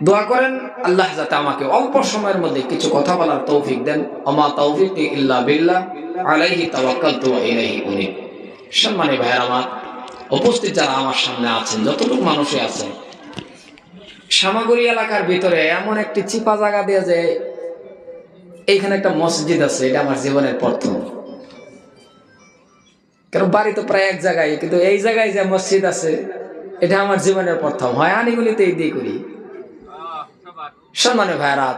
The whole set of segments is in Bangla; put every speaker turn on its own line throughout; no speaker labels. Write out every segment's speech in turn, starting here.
দোয়া করেন আল্লাহ যাতে আমাকে অল্প সময়ের মধ্যে কিছু কথা বলার তৌফিক দেন। ওমা তাওফিকি ইল্লা বিল্লাহ আলাইহি তাওয়াক্কালতু ওয়া ইলাইহি উনীব। সম্মানিত ভাইয়েরা আমার, উপস্থিত যারা আমার সামনে আছেন, যতটুকু মানুষই আছেন, সামাগুড়ি এলাকার ভিতরে এমন একটি চিপা জায়গা দিয়ে যে এইখানে একটা মসজিদ আছে, এটা আমার জীবনের প্রথম। কারণ বাড়ি তো প্রায় এক জায়গায়, কিন্তু এই জায়গায় যে মসজিদ আছে এটা আমার জীবনের প্রথম। হয় আনিগুলিতে এই দিয়ে করি। সম্মানিত ভাইয়েরা,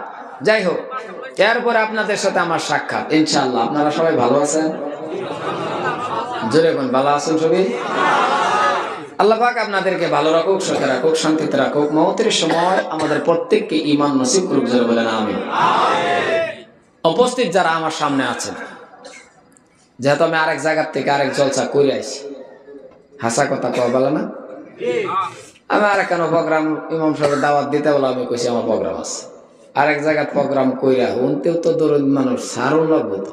যাই হোক, এরপরে আপনাদের সাথে আমার সাক্ষাৎ ইনশাআল্লাহ। আপনারা সবাই ভালো আছেন? জোরে কোন ভালো আছেন সবাই? আল্লাহ পাক আপনাদেরকে ভালো রাখুক, সুখে রাখুক, শান্তিতে রাখুক। মওতের সময় আমাদের প্রত্যেককে ঈমান নসিব করুক। জোরে বলেন আমিন। উপস্থিত যারা আমার সামনে আছেন, যেহেতু আমি আরেক জায়গার থেকে আরেক জলসা করে আইছি, হাসা কথা কওয়া বলে না, আমি আরেক কেন প্রোগ্রাম ইমাম সাহেবের দাওয়াত দিতে বলে আমি কইছি আমার প্রোগ্রাম আছে। আরেক জায়গার প্রোগ্রাম কইরা উনতেও তো দরুদ মানুষ সারুন লাগবো তো,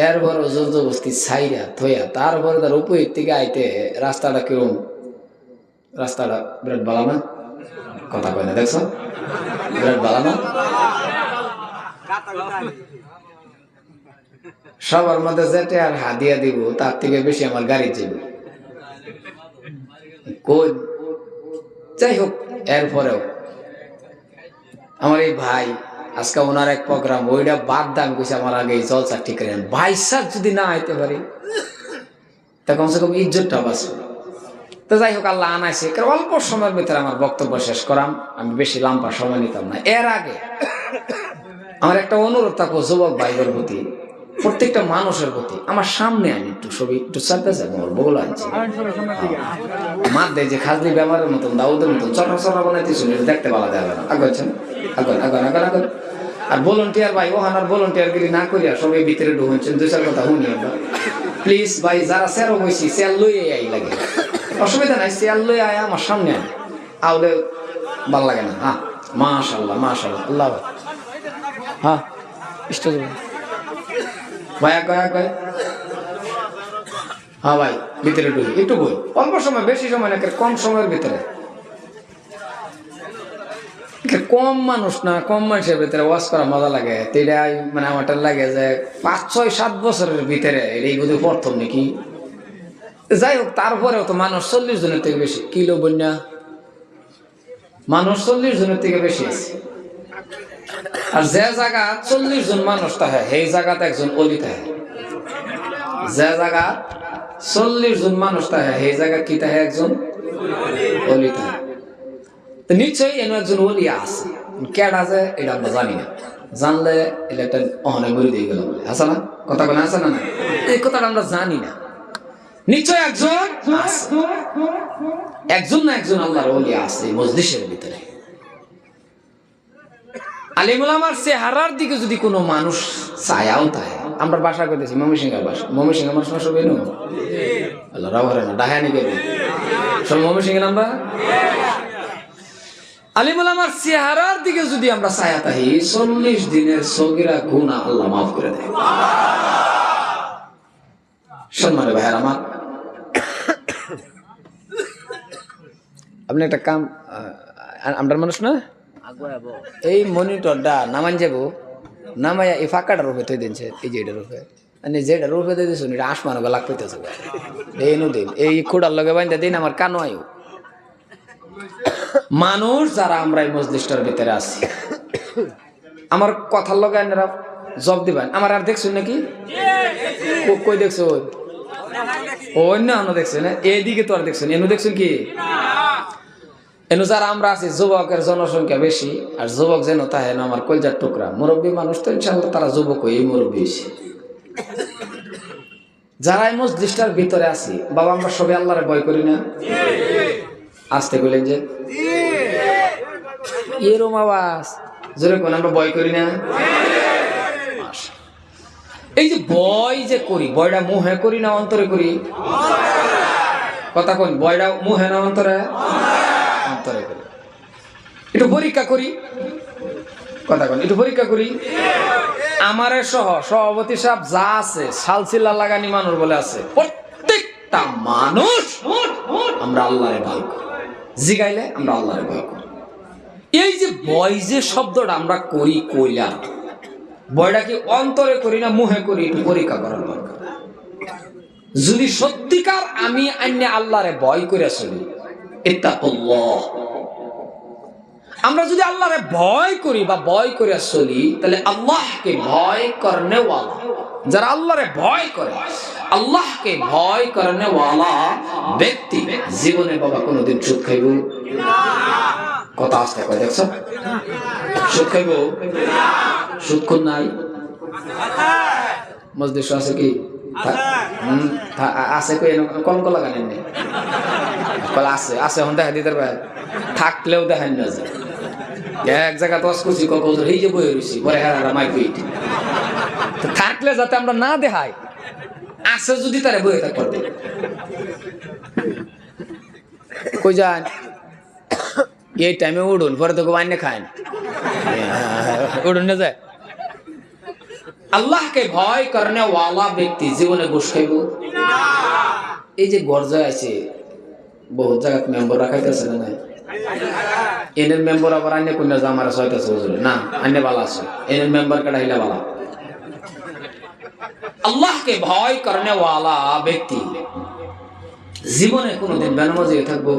এরপর জোর জবস্তি ছাইরা থইয়া তারপরে তার উপর থেকে আইতে রাস্তাটা কিরম, রাস্তাটা বিরাট বালা না, কথা কয় না, দেখছো বিরাট বালা না। সবার মধ্যে যেটা আর হাদিয়া দিব তার থেকে বেশি আমার গাড়ি যাবে। কই যাই হোক, এরপরেও আমার এই ভাই আজকে ওনার এক প্রোগ্রাম, ওইটা বাদ দাম কইছে আমার আগে এই জলসা ঠিক করেন। ভাই স্যার যদি না আইতে পারি তা কমসে কম ইজ্জতটা বাঁচবে। তো যাই হোক, আল্লাহ আনাইছে, কারণ অল্প সময়ের ভিতরে আমার বক্তব্য শেষ করাম, আমি বেশি লম্বা সময় নিতাম না। এর আগে আমার একটা অনুরোধ থাকবো যুবক ভাইদের প্রতি, প্রত্যেকটা মানুষের প্রতি। আমার সামনে আমি একটু ছবি একটু চাপতে চাই, বগুলো আনছি মার দেয় যে খাজনি ব্যবহারের মতন দাউদের মতন চটা চটা বানাইতেছি, দেখতে ভালো যাবে না। আগাচ্ছেন আগান আগান আগান আগান। আর ভলেন্টিয়ার ভাই ওখানার ভলেন্টিয়ার গিরি না করিয়া সবাই ভিতরে ঢুকছেন, দুই চার কথা শুনি আমরা প্লিজ ভাই। যারা চেয়ারও বসি চেয়ার লইয়ে আই লাগে, অসুবিধা নাই, চেয়ার লই আয় আমার সামনে আয়, আউলে ভাল লাগে না। হ্যাঁ মাশাআল্লাহ মাশাআল্লাহ, আল্লাহ হ্যাঁ ইষ্ট ভাইয়া কয়া কয় হ্যাঁ ভাই ভিতরে ঢুকি একটু বই, অল্প সময়, বেশি সময় না, কম সময়ের ভিতরে, কম মানুষ না, কম মানুষের ভিতরে ওয়াজ করা মজা লাগে। এটাই মানে আমারটা লাগে যে 5, 6, 7 বছরের ভিতরে এই বোধহয় প্রথম নাকি। যাই হোক, তারপরেও তো মানুষ 40 জনের থেকে বেশি, কিলো বন্যা মানুষ 40 জনের থেকে বেশি আছে। আর যে জায়গা 40 জন মানুষ থাকে সেই জায়গাতে একজন অলি থাকে। যে জায়গা 40 জন মানুষ থাকে সেই জায়গা কি থাকে, একজন অলি থাকে। তো নিশ্চয়ই এনে একজন অলি আছে, কেডা আছে এটা আমরা জানি না, জানলে এটা একটা অহনে বলি দিয়ে গেল বলে আছে না, কথা বলে আছে না, এই কথাটা আমরা জানি না। নিশ্চয় একজন একজন না একজন আল্লাহর ওলি আছে মজলিসের ভিতরে। আলিমুল আমার চেহারার দিকে যদি কোনো মানুষ ছায়াও থাকে, আমরা বাসা করতেছি ময়মনসিংহের বাসা, ময়মনসিংহ আমার সমস্যা পেল আল্লাহ রাও হারে না ডাহানি গেল সব ময়মনসিংহের আমরা। আলিমুল আমার চেহারার দিকে যদি আমরা ছায়া থাকি, 40 দিনের সগীরা গুনাহ আল্লাহ মাফ করে দেয়। সম্মানিত ভাইয়ের আমার, আপনি একটা কাম, আমরা মানুষ না, এই মনিটরটা নামান যাবো, নামাইয়া এই ফাঁকাটা রূপে তুই দিনছে, এই যে এটার রূপে, মানে যেটা রূপে দিয়ে দিস এটা আসমান লাগ পেতেছে, এই নদীন এই খুঁড়ার লগে বাইন্দা দিন আমার কানো আয়ু। মানুষ যারা আমরা এই মজলিসটার ভিতরে আছি, আমার কথার লগে আপনারা জব দিবেন। আমার আর দেখছেন নাকি, কই দেখছো, অন্য আনো দেখছেন, এইদিকে তো আর দেখছেন, এনু দেখছেন কি, এনু যারা আমরা আছি যুবকের জনসংখ্যা বেশি, আর যুবক যেন তাহে না আমার কলজার টুকরা মুরব্বী মানুষ, তো ইনশাআল্লাহ তারা যুবক হয়ে মুরব্বী হয়েছে। যারা এই মজলিসটার ভিতরে আছি, বাবা আমরা সবাই আল্লাহরে ভয় করি না, আসতে কইলেন যে এরম আওয়াজ জোরে কোন আমরা ভয় করি না। এই যে ভয় যে করি, ভয়টা মুহে করি না অন্তরে করি, কথা কোন, ভয়টা মুহে না অন্তরে, অন্তরে করি। একটু পরীক্ষা করি, কথা কোন, একটু পরীক্ষা করি। আমারে সহ সভাপতি সাহেব যা আছে সালসিল্লা লাগানি মানুষ বলে আছে, প্রত্যেকটা মানুষ আমরা আল্লাহরে ভয় করি, জিগাইলে আমরা আল্লাহরে ভয় করি। এই যে ভয় যে শব্দটা আমরা করি কইলাম, ভয়টা কি অন্তরে করি না মুহে করি, একটু পরীক্ষা করার দরকার। যদি সত্যিকার আমি আন্যা আল্লাহরে ভয় করে চলি, ইত্তাকুল্লাহ, আমরা যদি আল্লাহরে ভয় করি বা ভয় করে চলি, তাহলে আল্লাহকে ভয় করনে ওয়ালা, যারা আল্লাহরে ভয় করে, আল্লাহকে ভয় করনে ওয়ালা ব্যক্তি জীবনে বাবা কোনোদিন সুদ খাইব না। কথা আসতে কয়, দেখছো? সুদ খাইব? সুদ কোন নাই মজলিস আছে কি? আছে কই? কলম লাগানেন নেই? আছে আছে, এখন দেখা দিতে পারে, থাকলেও দেখেন না যে এক জায়গা তো করছি কক্সবাজার, এই যে বই রয়েছি পরে হেরা মাইপিট থাকলে যাতে আমরা না দেখাই, আছে যদি তারা বইয়ে থাকতে কই যান এই টাইমে উঠুন, পরে তো আন্য খায় না, উঠুন না যায়। আল্লাহকে ভয় করনে ওয়ালা ব্যক্তি জীবনে ঘুষ খাইব। এই যে গর্জায় আছে বহু জায়গায় মেম্বার রাখাইতেছে না নাই, এনের মেম্বার আবার আন্য কন্যা যে আমার ছয়টাছে হুজুরে না, আন্য বালা আছে, এনের মেম্বার কাটা হিলা বালা। আল্লাহকে ভয় করনে ওয়ালা ব্যক্তি জীবনে কোনোদিন বেনামাজি থাকবো?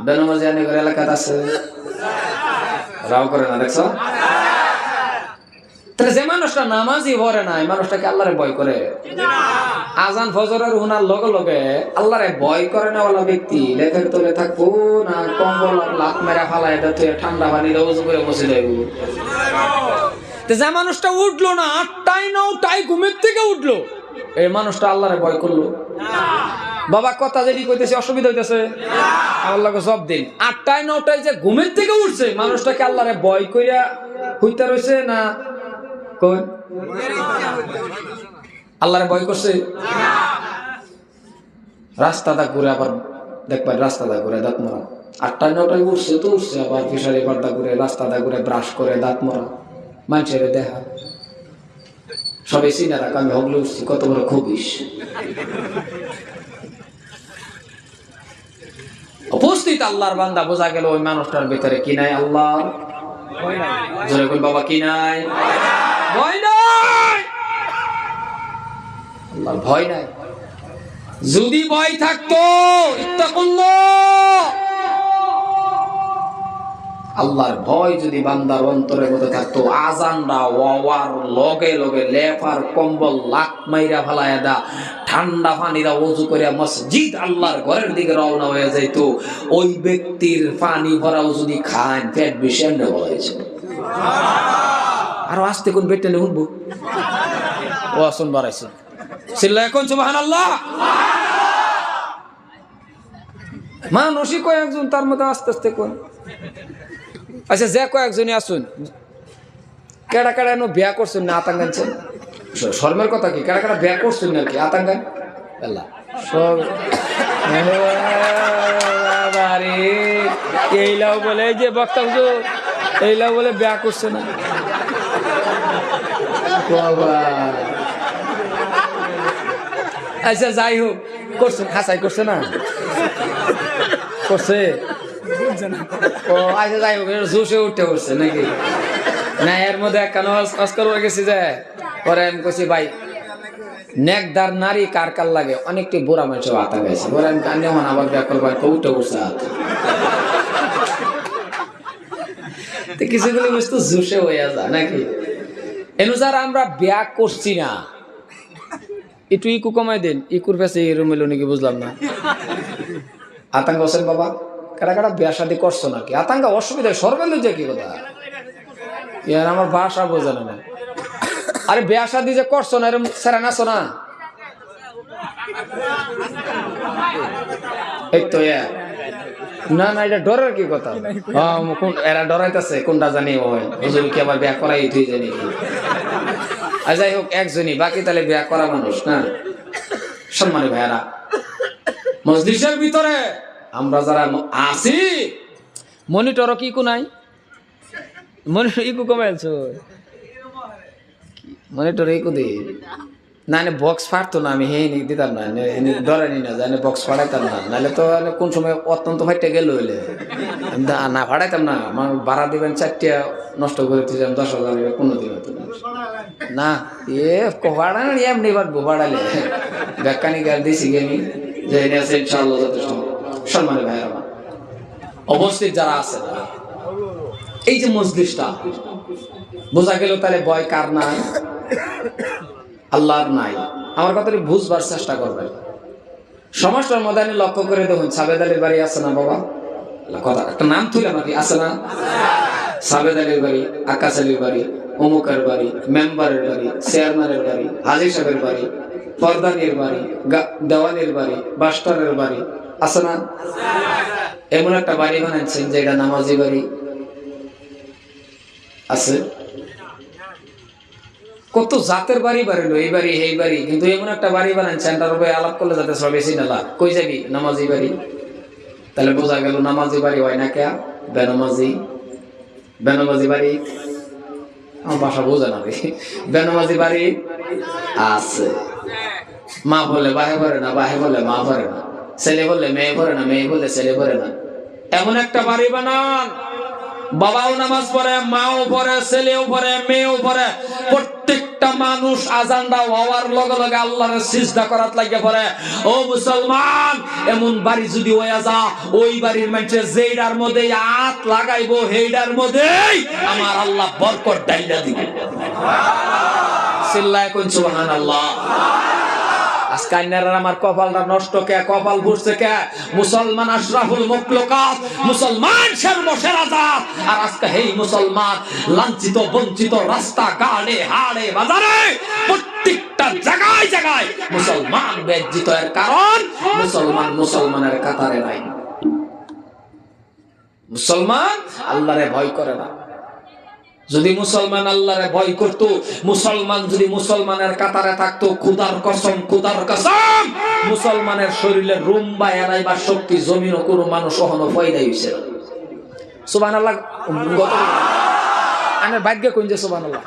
বেনামাজি আনে করে এলাকাতে আছে, রাও করে না, দেখছো? যে মানুষটা নামাজি ভরে নাই, মানুষটাকে আল্লাহরে ভয় করে? আজান ফজরের হুনার লগে লগে আল্লাহরে ভয় করে না ওলা ব্যক্তি লেখের তলে থাকবো না কম্বল লাত মেরা ফালাই ঠান্ডা পানি উজু করে বসে যাইব? যে মানুষটা উঠলো না 8টায় 9টায় ঘুমের থেকে উঠলো, এই মানুষটা আল্লাহরে ভয় করলো? বাবা কথা যেটি কইতেছে অসুবিধা হইতেছে? আল্লাহকে সব দিন 8টায় 9টায় যে ঘুমের থেকে উঠছে, মানুষটাকে আল্লাহরে ভয় কইরা হইতে রয়েছে না কোন আল্লাহরে ভয় করছে? রাস্তাটা ঘুরে আবার দেখবেন, রাস্তাটা ঘুরে দাঁত মরা, 8টায় 9টায় উঠছে তো উঠছে, আবার ফিশারি পার্দা ঘুরে রাস্তাটা ঘুরে ব্রাশ করে দাঁত মরা, মানুষের দেখা সবাই চিনে রাখ আমি হগলে উঠছি, কত বড় খুবিস। উপস্থিত আল্লাহর বান্দা বোঝা গেল ওই মানুষটার ভিতরে কি নাই? আল্লাহ জোরে কই বাবা, কি নাই? ভয় নাই, আল্লাহর ভয় নাই। যদি ভয় থাকতো, ইত্তাকুল্লাহ, আল্লাহর ভয় যদি বান্দার অন্তরের মধ্যে থাকতো, আজানরা ওয়ার লগে লগে লেফার কম্বল লাক মাইরা ফালায়া দা, ঠান্ডা পানিরা ওযু করে মসজিদ আল্লাহর ঘরের দিকে রওনা হয়ে যাইত, ওই ব্যক্তির পানি ভরাও যদি খান পেট বেশি এমনি বলাইছে। আরো আসতে কোন বেটে নিয়ে উঠবো, ও আসন বাড়াইছে সিল্লা এখন সুবহানাল্লাহ। মানুষই কয়েকজন, তার মধ্যে আস্তে আস্তে কোন আচ্ছা যে কয়েকজনই আসুন, কেডা কেডা এনো বিয়া করছেন না আতাঙ্গানছেন? শর্মের কথা কি, কেডা কেডা বিয়া করছেন না কি আতাঙ্গান? এইলাও বলে যে বক্তা হুজুর, এইলাও বলে বিয়া করছে না। আচ্ছা যাই হোক, করছেন হাসাই করছে না, করছে ও আচ্ছা যাই হোক, জোশে উঠতে করছে নাকি না? এর মধ্যে একখানা অস্কার হয়ে গেছি যে পরে আমি কইছি ভাই নেকদার নারী কার কার লাগে, অনেকটি বুড়া মানুষ হাতা গেছে, পরে আমি কান্নে মন আবার বিয়া করবার উঠে উঠছে হাত, কিছুগুলি বস্তু জোশে হয়ে যায় নাকি? অনুসার আমরা বিয়া করছি না, একটু ইকু কমাই দেন, ইকুর পেছে এরম এলো নাকি বুঝলাম না। আতঙ্ক হোসেন বাবা, কারা কারা বিয়া শাদী করছো নাকি? আতঙ্ক অসুবিধা সরবেল যে কি কথা, ইয়ার আমার ভাষা বোঝা না। আরে বিয়া শাদী যে করছো না এরম সেরা নাচো না, এই তো না না, এটা ডরের কি কথা? এরা ডরাইতেছে কোনটা জানি, ওই হুজুর কি আবার বিয়া করাই তুই জানি কি? আর যাই হোক একজনই, বাকি তাহলে বিয়া করা মানুষ না। সম্মানী ভাইয়ারা, মজলিসের ভিতরে আমরা যারা আছি, মনিটরও কি ইকু নাই? মনিটর ইকু কমাইছো, মনিটর ইকু দি না বক্স ফাটতো না, আমি হে দিতাম না, ডরানি না জানে বক্স ফাটাইতাম না, নাহলে তো কোন সময় অত্যন্ত ফাইটে গেল হইলে না ফাটাইতাম না। আমার ভাড়া দিবেন 4টা নষ্ট করে দিতাম 10,000 কোনো দিন হতো না। ফাড়ানো এমনি বাড়বো ফাড়ালে ব্যাখ্যানি গাল দিছি আমি যে ইনশাআল্লাহ যথেষ্ট। সম্মানের ভাই আমার অবস্থিত যারা আছে, এই যে মজলিসটা বোঝা গেল তাহলে ভয় কার নাই? আল্লাহর নাই। আমার কথাটি বুঝবার চেষ্টা করবেন। সমাজটার ময়দানে লক্ষ্য করে দেখুন, সাবেদ আলীর বাড়ি আছে না বাবা? কথা একটা নাম তুলে নাকি আছে না? সাবেদ আলীর বাড়ি, আকাশ আলীর বাড়ি, অমুকের বাড়ি, মেম্বারের বাড়ি, চেয়ারম্যানের বাড়ি, হাজি সাহেবের বাড়ি, ফরদানির বাড়ি, দেওয়ানের বাড়ি, বাস্টারের বাড়ি আছে না? এমন একটা বাড়ি বানাচ্ছেন যেটা নামাজি বাড়ি আছে। কত জাতের বাড়ি বাড়িলো, এই বাড়ি এই বাড়ি, কিন্তু এমন একটা বাড়ি বানাচ্ছেন তার উপরে আলাপ করলে যাতে সব বেশি নালা কই যাবি নামাজি বাড়ি। তাহলে বোঝা গেল নামাজি বাড়ি হয় না কে? বেনামাজি। বেনামাজি বাড়ি আমার বাসা বোঝে না রে। বেনামাজি বাড়ি আছে। মা বলে বাহে ভরে না, বাহে বলে মা ভরে না, ছেলে বললে মেয়ে ভরে না, মেয়ে বললে ছেলে ভরে না। এমন একটা বাড়ি বানান, বাবাও নামাজ পড়ে, মাও পড়ে, ছেলেও পড়ে, মেয়েও পড়ে, প্রত্যেকটা মানুষ আজানটা হওয়ার লগে লগে আল্লাহর সিজদা করাত লাগিয়ে পড়ে। ও মুসলমান, এমন বাড়ি যদি হয়ে যা, ওই বাড়ির মানুষের যেইটার মধ্যে হাত লাগাইবো সেইটার মধ্যেই আমার আল্লাহ বরকত ডাইলা দিবে। চিল্লায় কোন সুবহানাল্লাহ। আজকে আমার কপালটা নষ্ট কে? কপাল বুঝছে কে? মুসলমান আশরাফুল মাখলুকাত, মুসলমান সর্বসেরা জাত। আর আজকে এই মুসলমান লাঞ্ছিত বঞ্চিত, রাস্তা ঘাটে হাড়ে বাজারে প্রত্যেকটা জায়গায় জায়গায় মুসলমান বেজ্জিত। এর কারণ মুসলমানের কাতারে নাই। মুসলমান আল্লাহরে ভয় করে না। যদি মুসলমান আল্লাহরে ভয় করত, মুসলমান যদি মুসলমানের কাতারে থাকতো, খোদার কসম মুসলমানের শরীরে রুম্বা এড়াইবার শক্তি জমিনও কোনো মানুষ কখনো পয়দা হইছে না। সুবহানাল্লাহ। আনের ভাগ্য কোন যে সুবহানাল্লাহ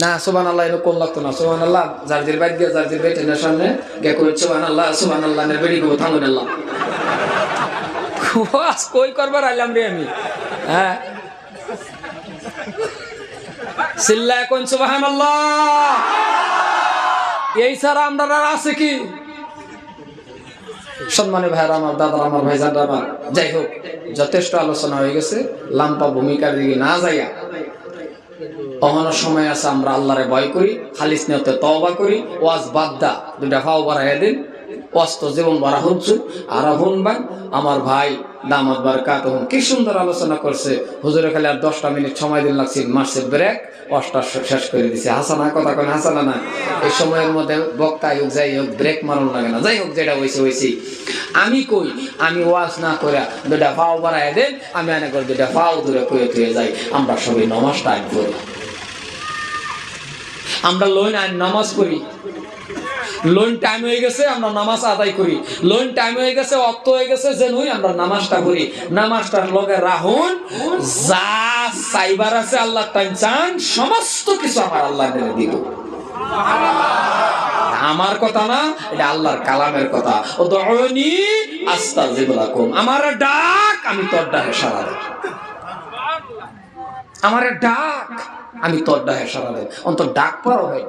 না, সুবহানাল্লাহ এর কোন লাগতো না। সুবহানাল্লাহ জার্জির ভাগ্য, জার্জির বেটেনের সামনে গে কই সুবহানাল্লাহ, সুবহানাল্লাহ এর বেড়ি গো থামুন আল্লাহ ওয়াস কই করবার আইলাম রে আমি। হ্যাঁ, চিল্লায় কোন সুবহানাল্লাহ। এই ছাড়া আমরা আছে কি? সম্মানিত ভাইরা আমার, দাদারা আমার, ভাইজানরা আমার, যাই হোক যথেষ্ট আলোচনা হয়ে গেছে। লাম্পা ভূমিকার দিকে না যাইয়া অহনো সময় আছে আমরা আল্লাহরে ভয় করি, খালিস নিয়তে তওবা করি, ওয়াজ বাদ দা দুইটা ফাও বাড়াইয়া দিন, অস্ত জীবন ভরা হচ্ছে। আর শুনবেন আমার ভাই দামাত বারকাতুহু কি সুন্দর আলোচনা করছে। হুজুরে খালি আর 10টা মিনিট সময় দিন লাগছে, মারছে ব্রেক, অষ্টা শেষ করে দিছে। হাসানা কথা কোন হাসানা না। এই সময়ের মধ্যে বক্তা হোক যাই হোক ব্রেক মারুন লাগে না। যাই হোক যেটা হয়েছে আমি কই, আমি ওয়াজ না করে দুটা ফাও বাড়াই দেন, আমি এনে করে দুটা ফাও দূরে কয়ে যাই। আমরা সবাই নামাজ টাইম করি, আমরা লোন আইন নামাজ পড়ি। লোন টাইম হয়ে গেছে আমরা নামাজ আদায় করি, লোন টাইম হয়ে গেছে অক্ত হয়ে গেছে যে নই আমরা নামাজটা করি। নামাজটার লগে রাহুন যা সাইবার আছে আল্লাহ টাইম চান সমস্ত কিছু আমার আল্লাহ মেরে দিব। আমার কথা না, এটা আল্লাহর কালামের কথা। ও দুউনি আস্তাজিব লাকুম, আমার ডাক আমি তোর ডাকে সাড়া দেব। আমার ডাক আমি তোর ডাকে সাড়া দেব। অন্তর ডাক পারো ভাই,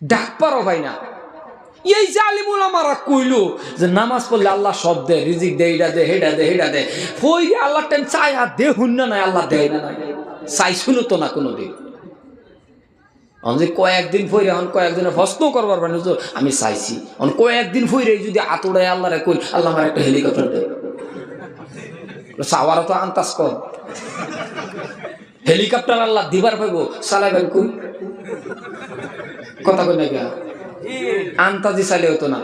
ডাক পারো ভাই না। এই জালিম উলামারা কইলো যে নামাজ পড়লে আল্লাহ সব দে, রিজিক দে, এটা দে, হেডা দে, হেডা দে। কই আল্লাহ টাইম চাই আর দে হুন্না নাই, আল্লাহ দেয় না, চাই শুনো তো না কোনোদিন। কয়েকদিন ফইরে এখন কয়েকদিনে প্রশ্ন করবার মানে আমি চাইছি, কয়েকদিন ফইরে যদি আতুড়ায় আল্লাহরে কই আল্লাহ আমার একটা হেলিকপ্টার দে, চাওয়ারও তো আন্তাজ কর। হেলিকপ্টার আল্লাহ দিবার পাইব, চালাবেন কই? কথা কই না গা, আন্তাজি চাইলে হতো না।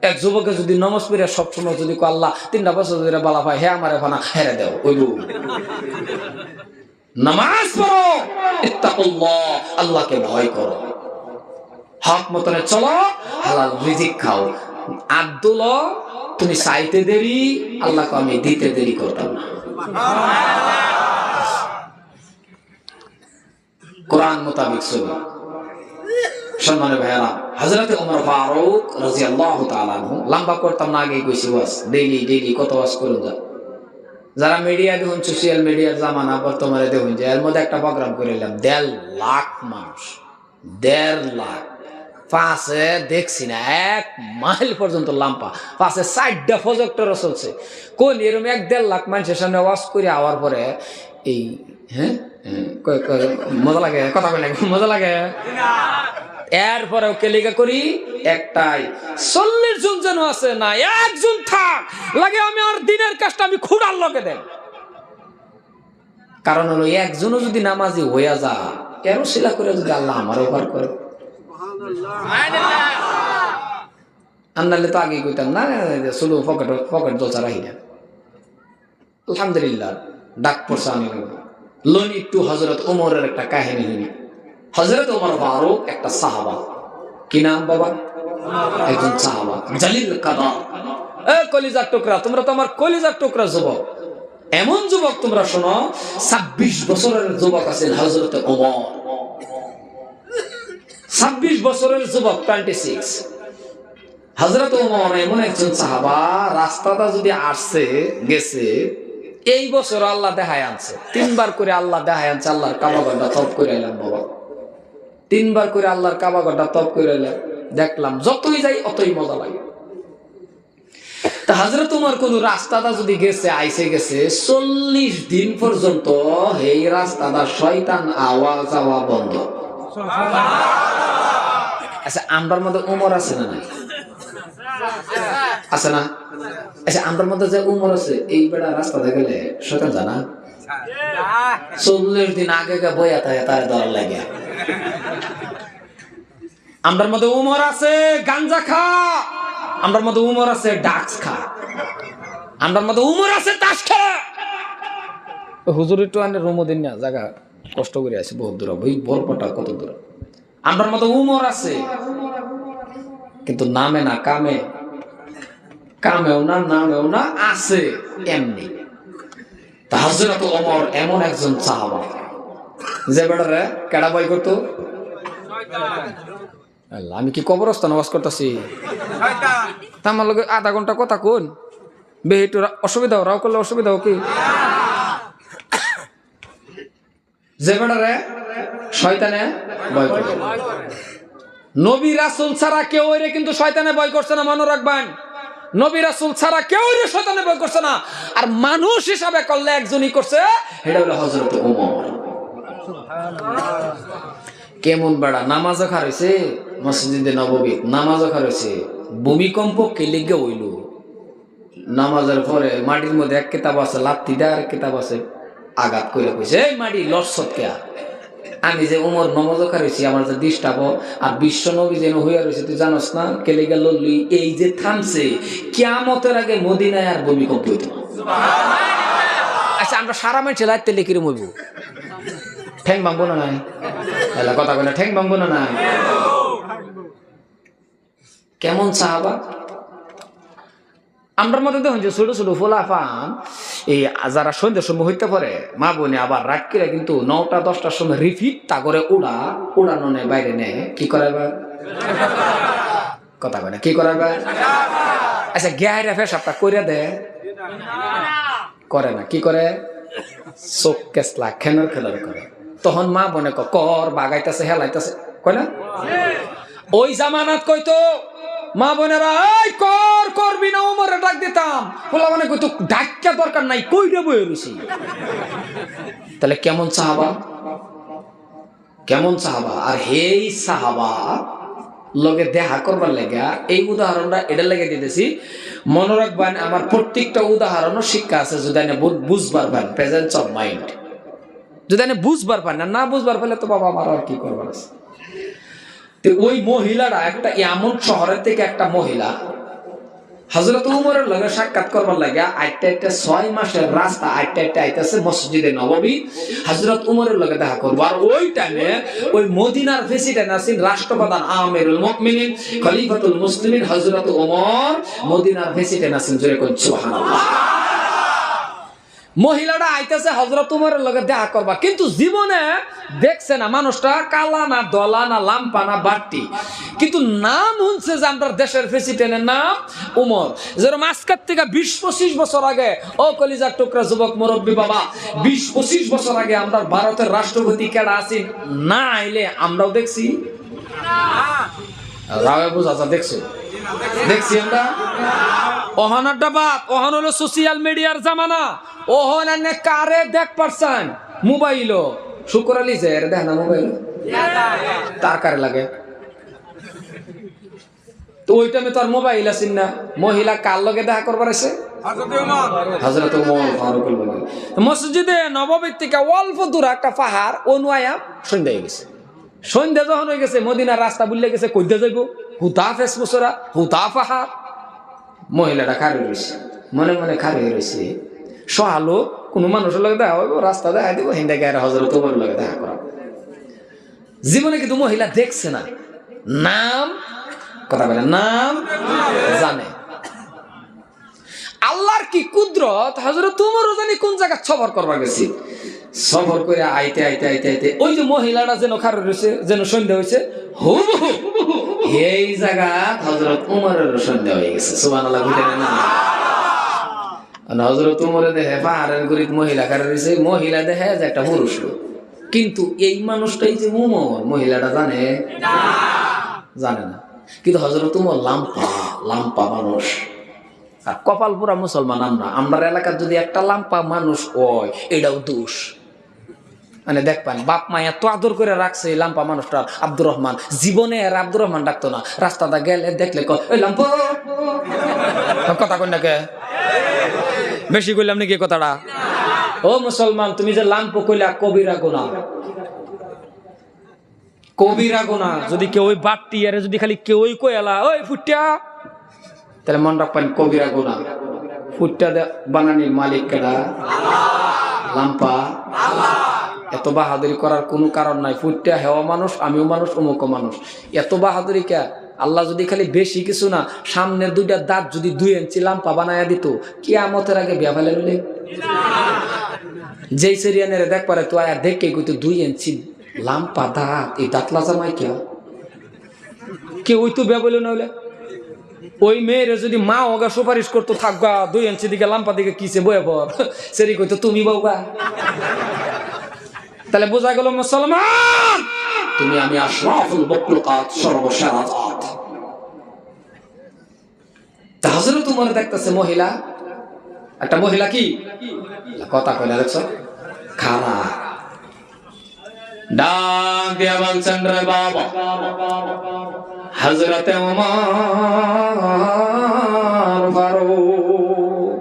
এক যুবকে যদি নমাজ পড়ে সবসময় যদি আল্লাহ 3টা বছর ধরে বালা পায়, হে আমার ফানা হেরে দেও, ওইব নামাজ পড়ো, ইত্তাকুল্লাহ, আল্লাহকে ভয় করো, হক মতনে চলো, হালাল রিজিক খাও। আব্দুল তুমি চাইতে দেরি, আল্লাহকে আমি দিতে দেরি করতাম না। কোরআন মোতাবেক চলি। সম্মানের ভাইয়েরা, হযরত ওমর ফারুক রাদিয়াল্লাহু তাআলা আনহু, লম্বা করতাম না, আগে কইছি ওয়াজ ডেইলি কত ওয়াজ করুন যা। যারা মিডিয়া দেখুন, সোশ্যাল মিডিয়ার জামানা বর্তমানে দেখুন যে এর মধ্যে একটা প্রোগ্রাম করিলাম 1.5 লাখ মানুষ, 1.5 লাখ পাশে দেখছি না 1 মাইল পর্যন্ত লাম্পা, পাশে 4টা প্রজেক্টরও চলছে। কোন এরকম 1.5 লাখ মানুষের সামনে ওয়াজ করে আওয়ার পরে এই মজা লাগে, কথা বলে মজা লাগে। এরপরেও কেলিকা করি একটাই, 40 জন যেন আছে না, একজন থাক লাগে আমি আর দিনের কাজটা আমি খুঁড়ার লগে দেন। কারণ হলো একজনও যদি নামাজি হইয়া যা, এরও শিলা করে যদি আল্লাহ আমারও উপকার করে, আন্নালে তো আগে কইতাম না শুধু পকেট দোচা রাখি না। আলহামদুলিল্লাহ ডাক পড়ছে। আমি লোন একটু হযরত ওমরের একটা কাহিনী শুনি। হযরত ওমর ফারুক একটা সাহাবা, কি নাম বাবা? একজন সাহাবা, জালিল কাদার। কলিজার টুকরা, তোমরা তো আমার কলিজার টুকরা যুবক। এমন যুবক তোমরা শোনো, 26 বছরের যুবক আছেন হযরত ওমর। 26 বছরের যুবক, 26। হযরত ওমর এমন একজন সাহাবা, রাস্তাটা যদি আসছে গেছে, এই বছর আল্লাহ দেখায় আনছে 3 বার করে, আল্লাহ দেখায় আনছে। আল্লাহর কাবাগরটা তপ করে এলাম বাবা, 3 বার করে আল্লাহর কাবাগরটা তপ করে এলাম, দেখলাম যতই যাই অতই মজা লাগে। তা হযরত ওমর কোন রাস্তাটা যদি গেছে আইসে গেছে, 40 দিন পর্যন্ত এই রাস্তাটা শয়তান আওয়া যাওয়া বন্ধ। আচ্ছা, আমরার মধ্যে ওমর আছে না নাই? আছে না? আচ্ছা, আমরার মধ্যে যে ওমর আছে, এই বেড়া রাস্তাতে গেলে শয়তান জানা 40 দিন আগে বইয়া থাকে তার ডর লাগে। আমরার মধ্যে ওমর আছে গাঞ্জা খা, আমরার মধ্যে উমর আছে ডাক্স খা, আমরার মধ্যে উমর আছে তাস খা। হুজুর একটু আনে রুমদিন না জায়গা কষ্ট করে আছে, বহুত দূর, ওই বরপটা কত দূর। আমরার মধ্যে উমর আছে, কিন্তু নামে না, কামেও না, নামেও না, আছে এমনি। তা হযরত ওমর এমন একজন সাহাবা যে বেটারে কেডা বই করতো? আল্লাহ, আমি কি কবরস্থান ওয়াজ করতেছি? আমার লগে আধা ঘন্টা কথা কোন বেহিট অসুবিধা, রাও করলে অসুবিধা কি? যে বেটারে শয়তানে ভয় করে, নবী রাসূল ছাড়া কেউ এরে কিন্তু শয়তানে ভয় করছে না, মনে রাখবেন। নবী রাসূল ছাড়া কেউ এরে শয়তানে ভয় করছে না, আর মানুষ হিসাবে করলে একজনই করছে, এটা হলো হযরত ওমর। কেমন বেড়া নামাজও খারাইছে, মসজিদে নববী নামাজও খারাইছে, ভূমিকম্প কে লেগে হইল। নামাজের পরে মাটির মধ্যে এক কিতাব আছে, লাত্তি দেয়, আর কিতাব আছে আঘাত করে কইছে, এই মাটি লসত কে? আমি যে ওমর নামাজও খারাইছি, আমার যে ডিস্টার্ব, আর বিশ্ব নবী যেন হইয়া রয়েছে, তুই জানোস না? কে লেগে লড়লি? এই যে থামছে, কিয়ামতের আগে মদিনায় আর ভূমিকম্প হইত না। আচ্ছা, আমরা সারা মাইছে লাইতে লিখে মইব, ঠ্যাং ভাঙবো না নাই? কথা বলে ঠ্যাং ভাঙবো না নাই? কেমন সাহাবা! আমরার মধ্যে দেখুন যে ছোট ছোট ফোলা পান, এই যারা সন্ধ্যার সময় হইতে পারে মা বোনে আবার রাত করে কিন্তু 9টা 10টার সময় রিপিট তা করে উড়ানো নেয়, বাইরে নেয়, কি করাইবা? কথা বলে কি করাইবা? আচ্ছা, গ্যারা ফেসাবটা করে দেয়, করে না, কি করে? চোখ কেসলা খেলার করে। তখন মা বনে কর বাগাইতেছে, হেলাইতেছে, কয় না? ওই জামানাত কইতো মা বোনেরা, এই করবি না, ওমরে ডাক দিতাম। বলা মানে কইতো ডাক্কা দরকার নাই, কইটা বই রইছি। তাহলে কেমন সাহাবা, কেমন সাহাবা! আর হেই সাহাবা লগে দেখা করবার লেগা এই উদাহরণটা এটা লেগে দিতেছি, মনে রাখবেন। আমার প্রত্যেকটা উদাহরণও শিক্ষা আছে, যদি আমি বুঝবার পান, প্রেজেন্স অফ মাইন্ড যদি আমি বুঝবার পান, না বুঝবার পারলে তো বাবা আমার আর কি করবার আছে। ওই মহিলারা একটা এমন শহরের থেকে একটা মহিলা হযরত ওমরের লগে সাক্ষাৎ করবার লাগা আইটা 6 মাসের রাস্তা আইটা আইতাছে মসজিদে নববী, হযরত ওমরের লগে দেখা করবো। আর ওই টাইমে ওই মদিনার প্রেসিডেন্ট আছেন রাষ্ট্রপ্রধান আমিরুল মুমিনিন খলিফাতুল মুসলিমিন হযরত ওমর, মদিনার প্রেসিডেন্ট আছেন, জোরে কোন সুবহানাল্লাহ। মহিলাটা আইতেছে হযরত উমরের লগে দেখা করবা, কিন্তু জীবনে দেখছে না মানুষটা কালা না দলা না লাম্পা না বাট্টি, কিন্তু নাম শুনছে যে আমরা দেশের প্রেসিডেন্টের নাম উমর। যেরকম আজকের থেকে 20-25 বছর আগে, ও কলিজার টুকরা যুবক মুরব্বী বাবা, 20-25 বছর আগে আমরা ভারতের রাষ্ট্রপতি কেডা আছেন না আইলে আমরাও দেখছি রাবে বুঝা দেখছো, দেখছি আমরা। ওহানাটা বাদ, ওহান হলো সোশিয়াল মিডিয়ার জামানা। ওহন এনে কারে দেখ পারছেন মোবাইলও শুকর আলী যে দেখ না মোবাইল তার কারে লাগে, তো ওই টাইমে তো আর মোবাইল আছেন না। মহিলা কার লগে দেখা করবার আছে? হযরত ওমর ফারুক। মসজিদে নববীর থেকে অল্প দূর একটা পাহাড়, অনুয়ায়া সন্ধ্যা হয়ে গেছে। সন্ধ্যা যখন হয়ে গেছে, মদিনার রাস্তা বুঝলে গেছে, কইতে যাইব হুতা ফেস মুসরা হুতা পাহাড়। মহিলাটা খারে রয়েছে, মনে মনে খারে রয়েছে, সহালো কোনো মানুষের লগে দেখা হইব, রাস্তা দেখা দিব, হিন্দা গায়ের হযরত ওমর লগে দেখা করা। জীবনে কিন্তু মহিলা দেখছে না, নাম কথা বলে নাম জানে। আল্লাহর কি কুদরত, হযরত ওমরও জানি কোন জায়গা সফর করবার গেছি, সফর করে আইতে আইতে আইতে আইতে ওই যে মহিলাটা যেন খারে রয়েছে, যেন সন্ধ্যা হয়েছে, হুবহু এই জায়গা হযরত ওমরের সন্ধ্যা হয়ে গেছে। সুবহানাল্লাহ বুঝলেন না? হযরত ওমরে দেখে পাহাড়ের গরিব মহিলা খারে রয়েছে, মহিলা দেখে যে একটা পুরুষ লোক, কিন্তু এই মানুষটাই যে ওমর মহিলাটা জানে জানে না। কিন্তু হযরত ওমর লাম্পা লাম্পা মানুষ, আর কপাল পুরা মুসলমান। আমরা এলাকার যদি একটা লাম্পা মানুষ হয় এটাও দোষ। মানে দেখবেন বাপ মা এত আদর করে রাখছে এই লাম্পা মানুষটা, আব্দুর রহমান, জীবনে আর আব্দুর রহমান ডাকতো না, রাস্তাটা গেলে দেখলে ওই লাম্পা কথা কই নাকি বেশি কইলাম নাকি কথাটা? ও মুসলমান, তুমি যে লাম্প কইলা কবিরা গুনাহ, কবিরা গুনাহ। যদি কেউ ওই বাট্টি আরে যদি খালি কেউই কইলা ওই ফুটিয়া, তাহলে মন রাখবেন কবিরা গুনাহ। ফুটটা বানানির মালিক কেডা? লাম্পা আল্লাহ। এত বাহাদুরি করার কোনো কারণ নাই। ফুটটা হেওয়া মানুষ, আমিও মানুষ, অমুক মানুষ, এত বাহাদুরি কে? আল্লাহ যদি খালি বেশি কিছু না, সামনের দুইটা দাঁত যদি 2 ইঞ্চি লাম্পা বানায়া দিত, কিয়ামতের আগে বিয়া ফেলে নিলে যেই সেরিয়ানের দেখ পারে তো আয়া দেখে কইতো 2 ইঞ্চি লাম্পা দাঁত, এই দাঁত লাজামাই কে ওই তো বিয়া বলে নইলে। ওই মেয়ের যদি মা ওগা সুপারিশ করতো, থাকবা 2 ইঞ্চি দিকে লাম্পা দিকে কিসে বয়ে পর, সেরি কইতো তুমি বউগা। তাহলে বোঝা গেল মুসলমান, তুমি আমি আশরাফুল মাখলুকাত, সর্বসেরা জাত। হযরত ওমর দেখতেছে মহিলা, একটা মহিলা কি কথা কইলা দেখছো, খারা ডাক দিয়া বলছেন, রে বাবা হযরত ওমর ফারুক।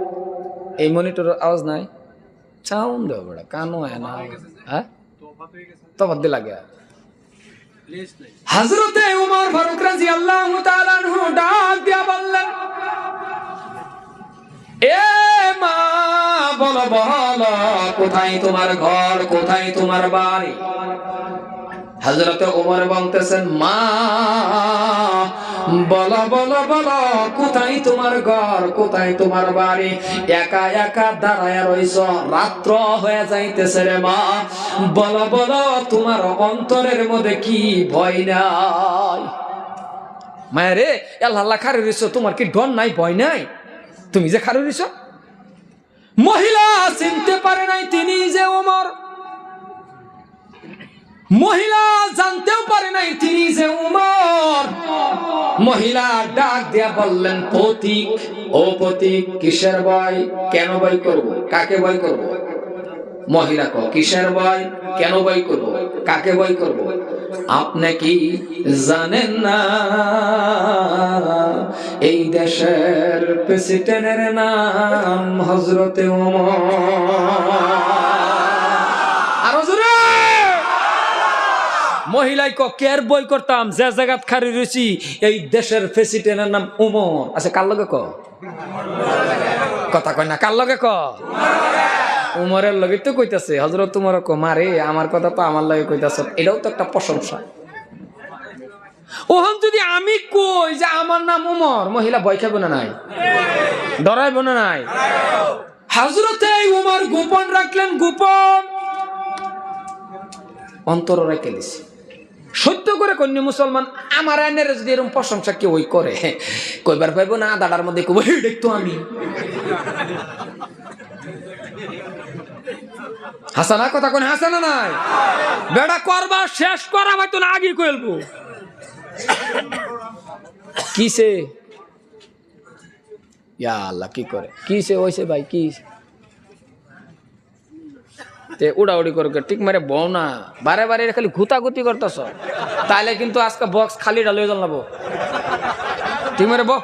এই মনিটরের আওয়াজ নাই, সাউন্ড দেও বড় কানো হয় না, হ্যাঁ তো বদ লাগে। হযরত ওমর ফারুক রাদিয়াল্লাহু তাআলা আনহু ডাক দিয়া বললেন, এ মা বলো বলো, কোথায় তোমার ঘর, কোথায় তোমার বাড়ি? হযরত ওমর বলতেছেন, মা বলো বলো বলো, কোথায় তোমার ঘর, কোথায় তোমার বাড়ি? একা একা দাঁড়ায় রইছ, রাত্র হয়ে যাইতেছে রে মা, বলো বলো তোমার অন্তরের মধ্যে কি ভয় নাই? মায়া রে, আল্লাহ খারে রইছ, তোমার কি ডর নাই, ভয় নাই? তুমি যে খারে রইছ। মহিলা চিনতে পারে নাই তিনি যে ওমর, মহিলা জানতেও পারে নাই তিনি যে ওমর। মহিলা ডাক দিয়া বললেন, পথিক ও পথিক, কিসের ভয়, কেন ভয় করব, কাকে ভয় করব? মহিলা কো, কিসের ভয়, কেন ভয় করব, কাকে ভয় করব? আপনি কি জানেন না এই দেশের প্রেসিডেন্টের নাম হযরত ওমর? মহিলাই কের বই করতাম, যে জায়গাত খারি রয়েছি এই দেশের প্রেসিডেন্টের নাম ওমর। আচ্ছা কার লগে কথা কয় না, কার লগে উমরের লগে তো কইতাছে, হযরত উমর মারে আমার কথা তো আমার লগে কইতাছ, এটাও তো একটা প্রশংসা। ওহন যদি আমি কই যে আমার নাম উমর, মহিলা ভয় খাবে না নাই, ডরাইব না নাই? হযরতে ওমর গোপন রাখলেন, গোপন অন্তর রেখে দিছে। সত্য করে কন্য মুসলমান আমার আইনের যদি এরকম প্রশংসা কেউ ওই করে কইবার পাইব না, দাদার মধ্যে কব দেখতো আমি হাসানা কথা কোন হাসানা নাই বেড়া করবা শেষ করা হয়তো না আগে কইলবো কিসে ইয়া আল্লাহ কি করে কিসে হইছে ভাই কি তে উড়াউড়ি করে ঠিক মারে বউ না বারে বারে খালি ঘুতাঘুতি করতেছ, তাহলে কিন্তু আজকে বক্স খালি ডালে জল নাবো। ঠিক মারে বউ,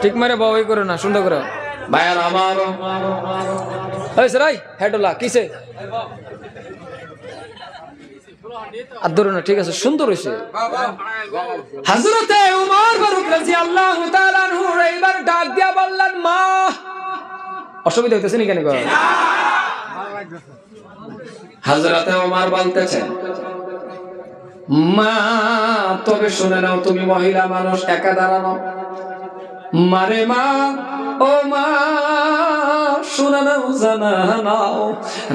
ঠিক মারে বউ ওই করে না, সুন্দর করে ভাইয়ার আমার হয়েছে রাই হেডলা কিসে আর ধরো না, ঠিক আছে সুন্দর হয়েছে। হযরতে ওমর ফারুক রাদিয়াল্লাহু তাআলা আনহু এইবার ডাক দিয়া বললেন, মা অসুবিধা হইতেছে নি কেন গো? হযরতে ওমর বলতেছেন, মা তবে শুনে নাও, তুমি মহিলা মানুষ, একা দাঁড়ানো মারে মা, ও মা শুনে নাও, জানা নাও,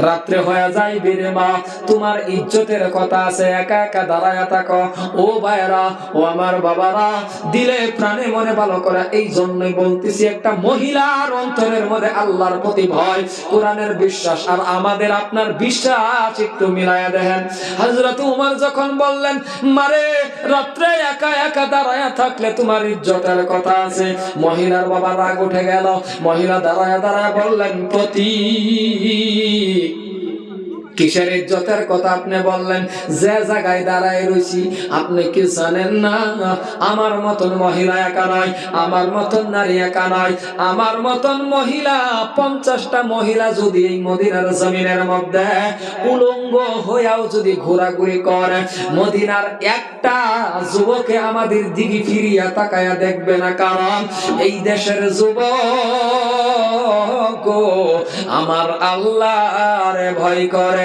রাত্রে হয়ে যাইবে রে মা, তোমার ইজ্জতের কথা আছে, একা একা দাঁড়ায়া থাকো। ও ভাইরা, ও আমার বাবারা, দিলে প্রাণে মনে ভালো করা, এই জন্যই বলতেছি, একটা মহিলার অন্তরের মধ্যে আল্লাহর প্রতি ভয়, কোরআনের বিশ্বাস আর আমাদের আপনার বিশ্বাস একটু মিলায়া দেখেন। হযরত ওমর যখন বললেন, মারে রাত্রে একা একা দাঁড়ায়া থাকলে তোমার ইজ্জতের কথা আছে, মহিলার বাবা রাগ উঠে গেল। মহিলা দাঁড়ায়া দাঁড়ায়া বললেন, প্রতি কিসের ইজ্জতের কথা আপনি বললেন? যে জায়গায় দাঁড়ায় রইছি আপনি কি জানেন না আমার মতন মহিলা একা নয়, আমার মতন নারী একা নয়, আমার মতন মহিলা 50টা মহিলা যদি এই মদিনার জমিনের মধ্যে উলঙ্গ হয়েও যদি ঘোরাঘুরি করে, মদিনার একটা যুবকে আমাদের দিকে ফিরিয়া তাকায়া দেখবে না, কারণ এই দেশের যুবক আমার আল্লাহরে ভয় করে।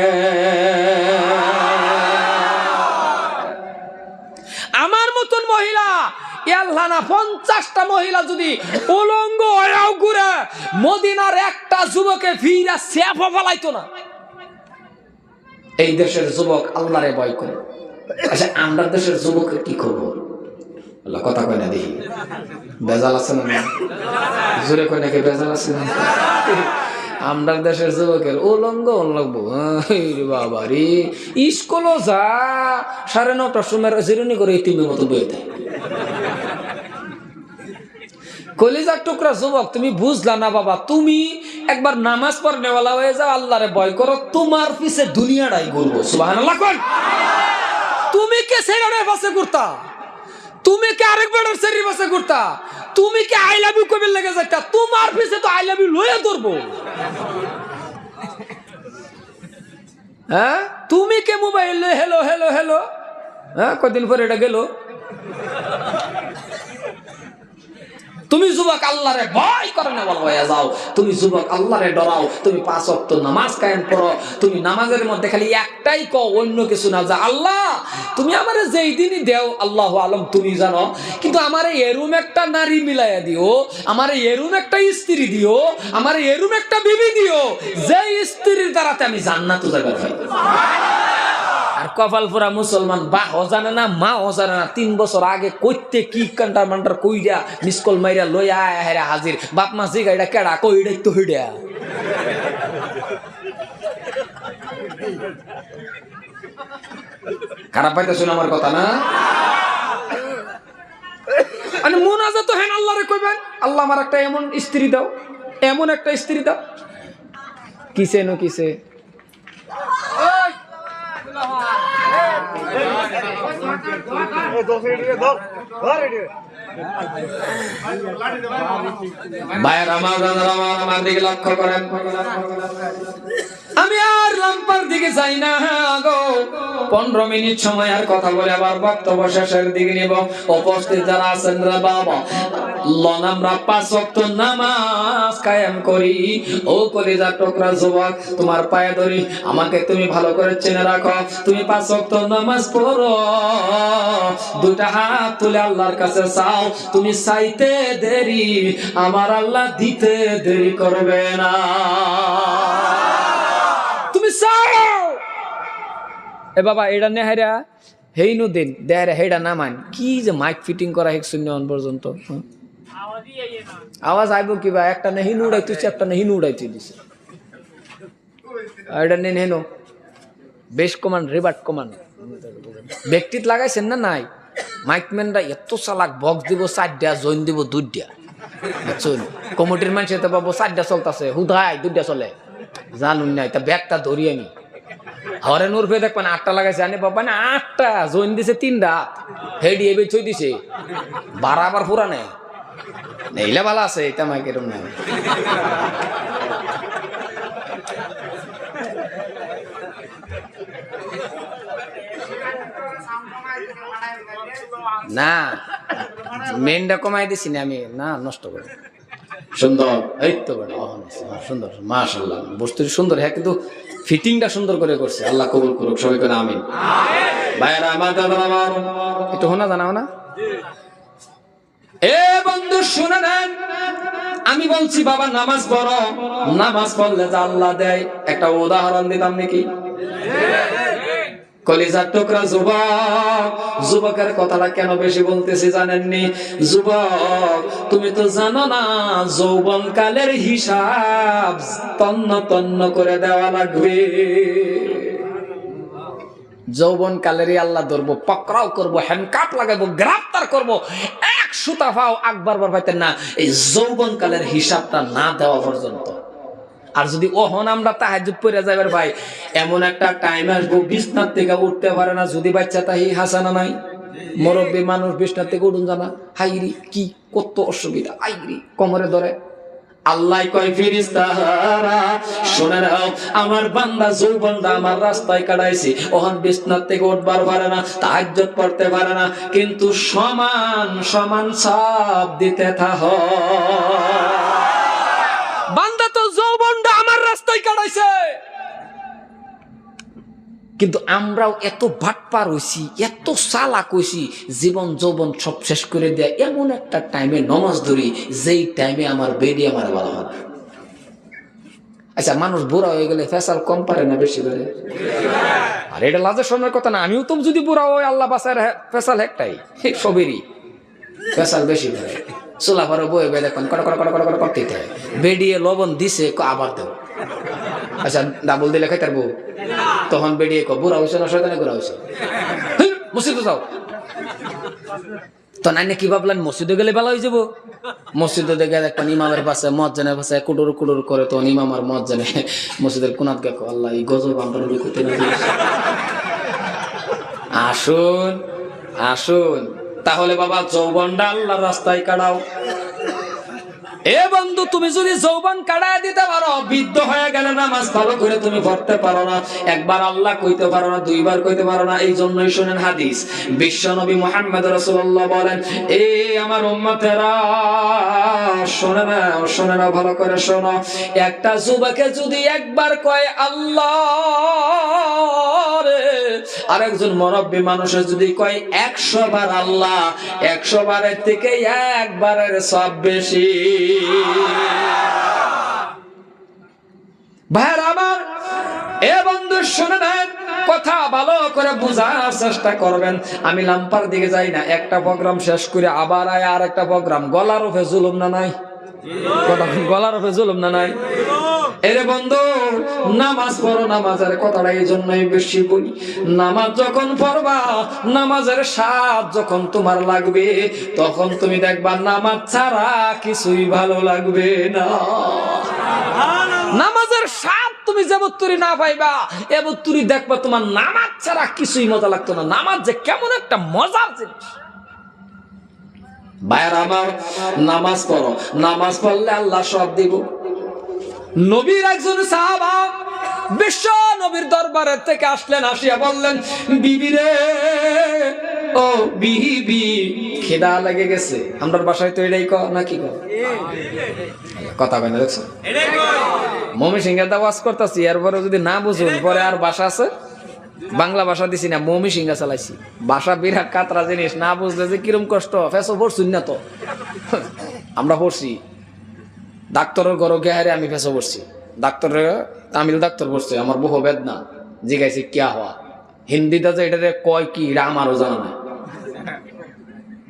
আমার মতন মহিলা আল্লাহ না 50টা মহিলা যদি উলঙ্গ হয়েও ঘুরে মদিনার একটা যুবকে ফিরা সেফা ফলাইতো না। এই দেশের যুবক আল্লাহরে ভয় করে। আচ্ছা আমাদের দেশের যুবকের কি খবর? আল্লাহ কথা কয় না, দেখি বেজাল আছে না, জোরে কয় নাকি বেজাল আছে না? আমরা দেশের যুবকের উলঙ্গ লাগবো বাবা রে, স্কুলও যা 9:30টার সময় জিরুনি করে ইতিমের মতো বয়ে দেয়। কলিজার টুকরা যুবক, তুমি বুঝলা না বাবা, তুমি একবার নামাজ পড়নেওয়ালা হয়ে যাও, আল্লাহরে ভয় করো, তোমার পিছে দুনিয়াটাই ঘুরবো। সুবহানাল্লাহ কোন? তুমি কে সেরানের পাশে ঘুরতা? তুমি কে আরেক বেড়ার সেরির পাশে ঘুরতা? তুমি কে আই লাভ ইউ কবে লেগে যাইতা? তোমার পিছে তো আই লাভ ইউ লইয়া ধরবো। হ্যাঁ তুমি কে মোবাইল হেলো হেলো হেলো, হ্যাঁ কদিন পরে এটা গেল। তুমি যুবক আল্লাহরে ভয় করে না বলা হয়ে যাও, তুমি যুবক আল্লাহরে ডরাও, তুমি 5 ওয়াক্ত নামাজ কায়েম করো, তুমি নামাজের মধ্যে খালি একটাই কও, অন্য কিছু না, যা আল্লাহ তুমি আমারে যেই দিনই দেও আল্লাহু আলম তুমি জানো, কিন্তু আমারে এরুম একটা নারী মিলাইয়া দিও, আমারে এরুম একটা স্ত্রী দিও, আমারে এরুম একটা বিবি দিও যে স্ত্রীর দ্বারাতে আমি জান্নাতে যাইতে পারি। আর কপাল পুরা মুসলমান, বা জানে না মা জানে না, 3 বছর আগে কইতে কি কান্টার মান্টার কইরা মিসকল মাইরা লইয়া আয়া হাজির, বাপ মা যে গাইডা কেডা কইডাই তো হইডা। খারাপ পাইতেছ না আমার কথা না? মানে মুনাজাত তো হেন আল্লাহরে কইবেন, আল্লাহ আমার একটা এমন স্ত্রী দাও, এমন একটা স্ত্রী দাও। কিসে নো কিসে আমার দিকে লক্ষ্য করেন, আমি আর লাম্পার দিকে যাই না গো। 15 মিনিট সময় আর কথা বলে আবার বক্তব্য শেষের দিকে নিব। উপস্থিত যারা আছেন রে বাবা, আমরা 5 ওয়াক্ত নামাজ কায়েম করি। ও কলিজার টুকরা যুবক, তোমার পায়ে ধরি, আমাকে তুমি ভালো করে চেনে রাখো। তুমি 5 ওয়াক্ত নামাজ পড়ো, 2টা হাত তুলে আল্লাহর কাছে চাও, চাও, তুমি চাইতে দেরি, আমার আল্লাহ দিতে দেরি করবে না। তুমি চাও এ বাবা এটা নেহারা হেইনু দিন দেহারা হেডা না মান কি যে মাইক ফিটিং করা হেক শূন্য পর্যন্ত আওয়াজ আইব কিবা একটা নেহিনু উড়াইতেছে, একটা নেহিনু উড়াইতে দিছে। এটা নেন হেনো বেশ কমান রিবার্ট কমান ব্যক্তিত লাগাইছেন না নাই? মাইকম্যানরা এত চালাক, বক্স দিব 4টা, জয়েন দিব 2টা, বুঝছেন? কমিটির মানুষ তো বাবু 4টা চলতেছে, হুদাই 2টা চলে, জানুন নাই তা ব্যাগটা ধরি আমি হরে নূর ফে দেখবেন 8টা লাগাইছে, আনে বাবা না 8টা জয়েন দিছে 3টা, হেডি এবে ছই দিছে বারাবার পুরানে নেইলে ভালো আছে, এটা মাইকের না না মেনটা কমাই দিছি না আমি, না নষ্ট করে সুন্দর এই তো সুন্দর মাশাআল্লাহ, বস্তুটি সুন্দর হ্যাঁ, কিন্তু ফিটিংটা সুন্দর করে করছে, আল্লাহ কবুল করুক সবাই করে আমিন। ভাইরা আমার দাদা আমার একটু শোনা জানাও না এ বন্ধু শুনে নেন, আমি বলছি বাবা নামাজ পড়ো, নামাজ পড়লে যা আল্লাহ দেয় একটা উদাহরণ দিতাম নাকি? কলিজার টুকরা যুবক, যুবকের কথাটা কেন বেশি বলতেছি জানেননি? যুবক তুমি তো জানো না যৌবন কালের হিসাব তন্ন তন্ন করে দেওয়া লাগবে। যৌবন কালেরই আল্লাহ ধরবো, পকড়াও করবো, হ্যান্ডকাপ লাগাবো, গ্রেফতার করবো, এক সুতা পাও আকবার পাইতেন না এই যৌবন কালের হিসাবটা না দেওয়া পর্যন্ত। আর যদি ওহন আমরা তাহাজ্জুদ পড়ে যাবার ভাই, এমন একটা টাইম আসবো বিছনার থেকে উঠতে পারে না, যদি বাচ্চা তাহি হাসানা নাই, মুরব্বী মানুষ বিছনার থেকে উঠুন জানা, হাইরি কি কত অসুবিধা, আইরি কোমরে ধরে। আল্লাহ কয় ফেরেশতারা শুনে নাও, আমার বান্দা যৌবনটা আমার রাস্তায় কাটাইছি, ওহন বিছনার থেকে উঠবার পারে না, তাহাজ্জুদ পড়তে পারে না, কিন্তু সমান সমান সব দিতে থাকো। বান্দা তো যৌবনটা আমার রাস্তায় কাটাইছে, কিন্তু আমরাও এত বাটপার হইছি, এত চালাক হইছি, জীবন যৌবন সব শেষ করে দেয় এমন একটা টাইমে নামাজ ধরি যেই টাইমে আমার বেডি আমার ভালো হয়। আচ্ছা মানুষ বুড়া হয়ে গেলে ফেসাল কম পারে না বেশি করে? আর এটা লাজের সময়ের কথা না, আমিও তো যদি বুড়া হয় আল্লাহ বাসায় ফেসাল একটাই, সবেরই ফেসাল বেশি করে। চোলা পরে বয়ে বয়ে দেখবেন কটা কটা কটা কটা করতেই থাকে, বেডিয়ে লবণ দিছে আবার দেব, আচ্ছা ডাবল দিলে খাই তার বউ, তখন বেডিয়ে বুড়া হয়েছে না শয়তানে বুড়া হয়েছে, মসজিদে যাও। তো নাইনে কি ভাবলেন মসজিদে গেলে ভালো হয়ে যাবো? মসজিদে দেখে দেখবেন ইমামের পাশে মজ্জানের পাশে কুটুর কুটুর করে, তখন ইমাম আর মজ্জানে মসজিদের কোনাত গেকো, আল্লাহ এই গজব আমরা করতে না। আসুন আসুন তাহলে বাবা যৌবনটা আল্লাহর রাস্তায় কাটাও। এ বন্ধু তুমি যদি যৌবন কাটায় দিতে পারো, বৃদ্ধ হয়ে গেলে নামাজ ভালো করে তুমি পড়তে পারো না, একবার আল্লাহ কইতে পারো না, দুইবার কইতে পারো না। এই জন্যই শুনেন হাদিস, বিশ্ব নবী মুহাম্মদ রাসূলুল্লাহ বলেন, এ আমার উম্মতেরা শোনে না, শোনে না, ভালো করে শোনো, একটা যুবকে যদি একবার কয় আল্লাহ রে, আরেকজন মুরব্বী মানুষের যদি কয় 100 বার আল্লাহ, 100 বারের থেকে একবারের সব বেশি। ভাইরা আমার এ বন্ধু শুনে নেন, কথা ভালো করে বোঝার চেষ্টা করবেন। আমি লাম্পার দিকে যাই না, একটা প্রোগ্রাম শেষ করে আবার আয় আর একটা প্রোগ্রাম, গলার উপরে জুলুম না নাই? গলার উপরে জুলুম না নাই? এরে বন্ধু নামাজ পড়ো, নামাজের কথাটা এই জন্যই বেশি বলি, নামাজ যখন পড়বা, নামাজের স্বাদ যখন তোমার লাগবে, তখন তুমি দেখবা নামাজ ছাড়া কিছুই ভালো লাগবে না। নামাজের স্বাদ তুমি যাবত্তরি না পাইবা, এবত্তরি দেখবা তোমার নামাজ ছাড়া কিছুই মজা লাগতো না। নামাজ যে কেমন একটা মজার জিনিস। ভাইরা আমার নামাজ পড়ো, নামাজ পড়লে আল্লাহ সব দিব। নবীর একজন সাহাবা বিশ্ব নবীর দরবারের থেকে আসলেন, আসিয়া বললেন, বিবি রে, ও বিবি খিদা লেগে গেছে। আমরা বাসায় তো এটাই কর নাকি কথা কয় না, দেখছো মমি সিংহের দা ওয়াজ করতেছি, এরপরে যদি না বুঝুন পরে আর বাসা আছে বাংলা ভাষা দিছি না, মমি সিংহা চালাইছি। ভাষা বিরাট কাতরা জিনিস, না বুঝলে যে কিরম কষ্ট। ফেসো পড়ছুন না তো, আমরা পড়ছি। ডাক্তারের ঘর গেহারে আমি ফেসো পড়ছি। ডাক্তারের তামিল ডাক্তার পড়ছে, আমার বহু বেদনা জিগাইছে কিয়া হওয়া। হিন্দিতে যে এটা কয় কি এটা আমারও জানা নাই।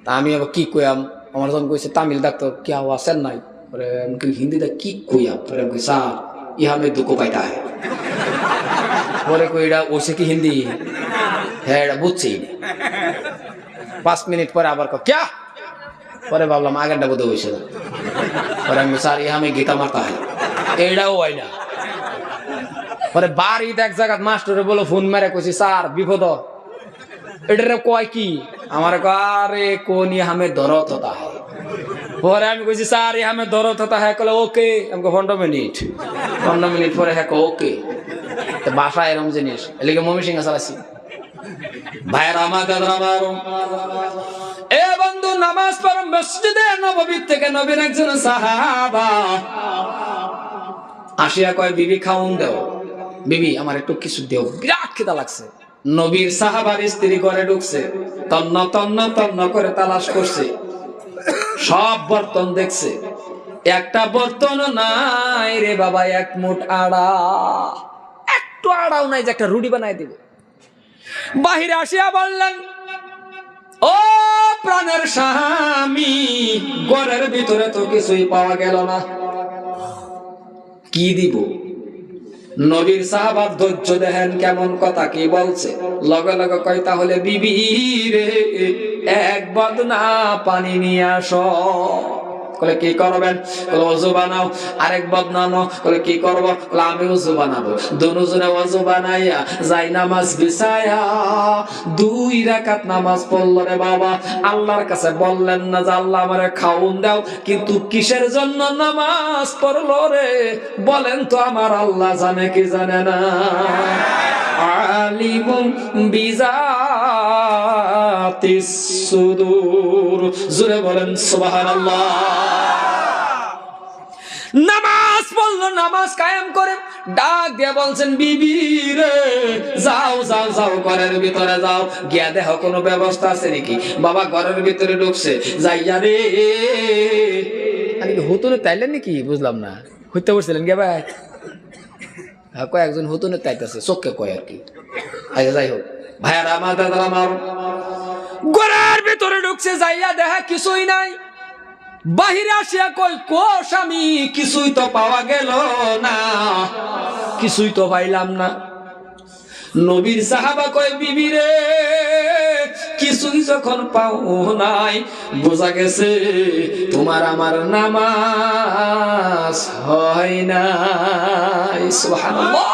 তা আমি আবার কি কইয়াম, আমার যখন কইছে তামিল ডাক্তার কিয়া হওয়া চেন্নাই, পরে আমি হিন্দিতে কি কইয়াম, পরে আমি কই স্যার ইহা মে দুঃখ পাইতা হয়। পরে কই এটা ওইসে কি হিন্দি, হ্যাঁ এটা বুঝছি। 5 মিনিট পরে আবার ক্যা, পরে ভাবলাম আগেরটা বোধ হয়েছে না। পরে আমি স্যার ইহা আমি গীতা মারতা হয়, এইটাও হয় না। পরে বাড়িতে এক জায়গা মাস্টারে বলো ফোন মেরে কইছি স্যার বিপদ, এটা কয় কি, আমার আরে কোন ইহামে দরদ হতা হয়। পরে আমি কইছি স্যার ইহামে দরদ হতা হয়, কলে ওকে। আমি 15 মিনিট 15 মিনিট পরে হ্যাঁ ওকে। বাসা এরম জিনিস, এলিকে মমি সিংহা চালাইছি। ভাইয়ের আমার এ বন্ধু, নামাজ পড়ো মসজিদে নববী থেকে, নবীর একজন সাহাবা আসিয়া কয় বিবি খাউন দেও, বিবি আমার একটু কিছু দেও, বিরাট খিদা লাগছে। নবীর সাহাবার স্ত্রী ঘরে ঢুকছে, তন্ন তন্ন তন্ন করে তালাশ করছে, সব বর্তন দেখছে, একটা বর্তন নাই রে বাবা, এক মুঠ আড়া, একটু আড়াও নাই যে একটা রুটি বানাই দিব। বাহিরে আসিয়া বললেন, ও প্রাণের স্বামী, ঘরের ভিতরে তো কিছুই পাওয়া গেল না, কি দিব? নবীর সাহাবার ধৈর্য দেখেন কেমন কথা কি বলছে। লগে লগে কয় তাহলে বিবি রে এক বদনা পানি নিয়ে আসো। কলে কি করবেন? কলে ওযু বানাও। আরেক বদনা নাও। কলে কি করব? কলে আমি ওযু বানাবো। দুজনে ওযু বানাইয়া যাই নামাজ বিছায়া 2 রাকাত নামাজ পড়ল রে বাবা। আল্লাহর কাছে বললেন না যে আল্লাহ আমারে খাওন দাও, কিন্তু কিসের জন্য নামাজ পড়লো রে বলেন তো আমার আল্লাহ জানে কি জানে না? আলিমুম বিজাতিস সুদূর, জোরে বলেন সুবহানাল্লাহ। নামাজ পড়লো, নামাজ কায়েম করে ডাক দিয়ে বলছেন, বিবি রে যাও যাও যাও, ঘরের ভিতরে যাও, গিয়া দেখো কোনো ব্যবস্থা আছে নাকি। বাবা ঘরের ভিতরে ঢুকছে, যাইয়া রে হুতুনে তাইলেন নাকি বুঝলাম না, হইতে বলছিলেন গে ভাই? কয়েকজন হুতুনে তাইতেছে, চোখে কয় আর কি। আচ্ছা যাই হোক, ভাইয়ারা আমার দাদারা আমার ঘরের ভিতরে ঢুকছে, যাইয়া দেখা কিছুই নাই। বাহিরে আসিয়া কই, কো স্বামী কিছুই তো পাওয়া গেল না, কিছুই তো পাইলাম না। নবীর সাহাবা কয়, বিবি রে কিছুই যখন পাও নাই, বোঝা গেছে তোমার আমার নামাজ হয় নাই। সুবহানাল্লাহ।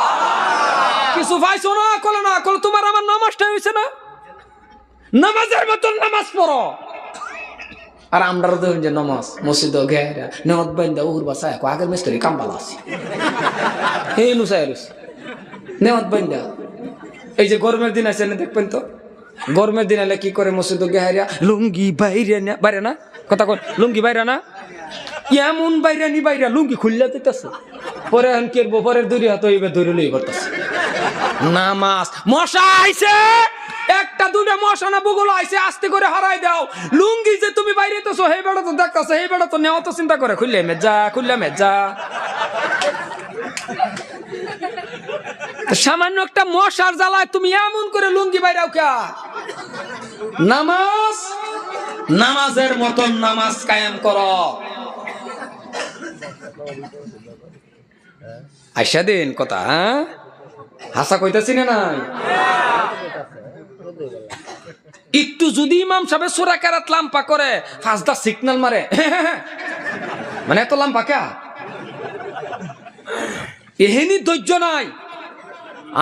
কিছু পাইছো না? কলে না, কলে তোমার আমার নামাজটা হইছে না, নামাজের মতন নামাজ পড়ো। আর আমরা দেখুন যে নামাজ মসজিদ ঘেরা নেওয়াত বাইন্দা উহুর বাসায় আগের মিস্ত্রি কাম্বাল আছে, এই নুসাইরুস নেওয়াত বাইন্দা। এই যে গরমের দিন আছে দেখবেন তো, গরমের দিন এলে কি করে মসজিদ ঘেরা লুঙ্গি বাইরে না, বাইরে না কথা কন, লুঙ্গি বাইরে না, এমন বাইরে নি বাইরে লুঙ্গি খুললে দিতেছে। পরে কেরবো, পরের দূরে হাত হইবে দূরে লই করতেছে নামাজ। মশা আইছে, একটা দুটা মশা না বগুলো আইছে, আস্তে করে হারাই দাও। লুঙ্গি যে তুমি বাইরে তো হে বেড়া তো দেখতেছো, হে বেড়া তো নেওয়া তো চিন্তা করে, খুললে মেজা খুললে মেজা। সামান্য একটা মশার জ্বালায় তুমি এমন করে লুঙ্গি বাইরাও কে? নামাজ নামাজের মতন নামাজ কায়েম করো। আইসা দিন কথা, হ্যাঁ হাসা কইতাছি না নাই? একটু যদি ইমাম সাহেব সূরা কারাত লাম্পা করে 5টা সিগন্যাল মারে, মানে এত লাম্পা কে? এহেনি ধৈর্য নাই।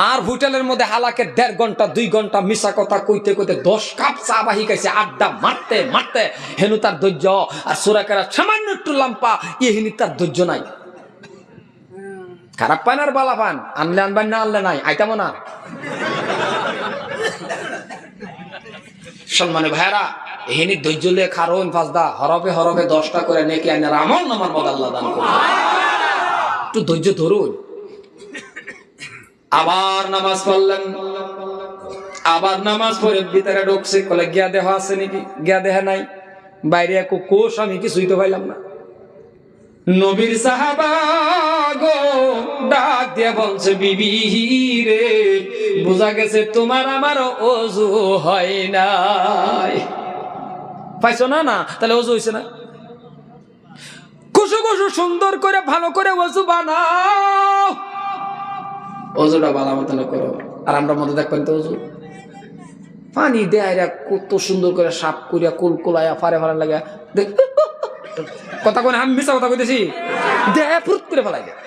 আর হোটেলের মধ্যে হালাকে 1.5 ঘন্টা 2 ঘন্টা মিশা কথা কইতে কইতে 10 কাপ চা বাহি খাইছে, আড্ডা মারতে মারতে হেনু তার ধৈর্য। আর সূরা কারাত সামান্য একটু লাম্পা, এহেনি তার ধৈর্য নাই। খারাপ পান আর বালা পান, আনলে আনবেন না আনলে নাই, আইতাম না। সম্মানে ভাইরা, এহিনি ধৈর্য লিয়ে খারোন 5টা হরফে হরফে 10টা করে নেকি আইনার আমল নামার মধ্যে আল্লাহ দান করুন। একটু ধৈর্য ধরুন। আবার নামাজ পড়লেন, আবার নামাজ পড়ে ভিতরে ঢুকছে, কলে গিয়া দেহ আছে নাকি, গিয়া দেহ নাই, বাইরে এক কোষ আমি কিছুই তো পাইলাম না। নবীর সাহাবা গো ডাক দিয়ে বলছে, বিবি রে বোঝা গেছে তোমার আমার ওযু হয় নাই। পাইছো না? না তাহলে ওযু হইছে না? কুসু কুসু সুন্দর করে ভালো করে ওযু বানাও, ওযুটা ভালো মতন করো। আর আমরা মধ্যে দেখবেন তো ওযু পানি দেয় কত সুন্দর করে সাপ করিয়া কুলকুলাইয়া ফারে ফারে লাগা, কথা কোন আমি মিছা কথা কইতেছি, দেয় ফুট করে ফেলাই দেয়।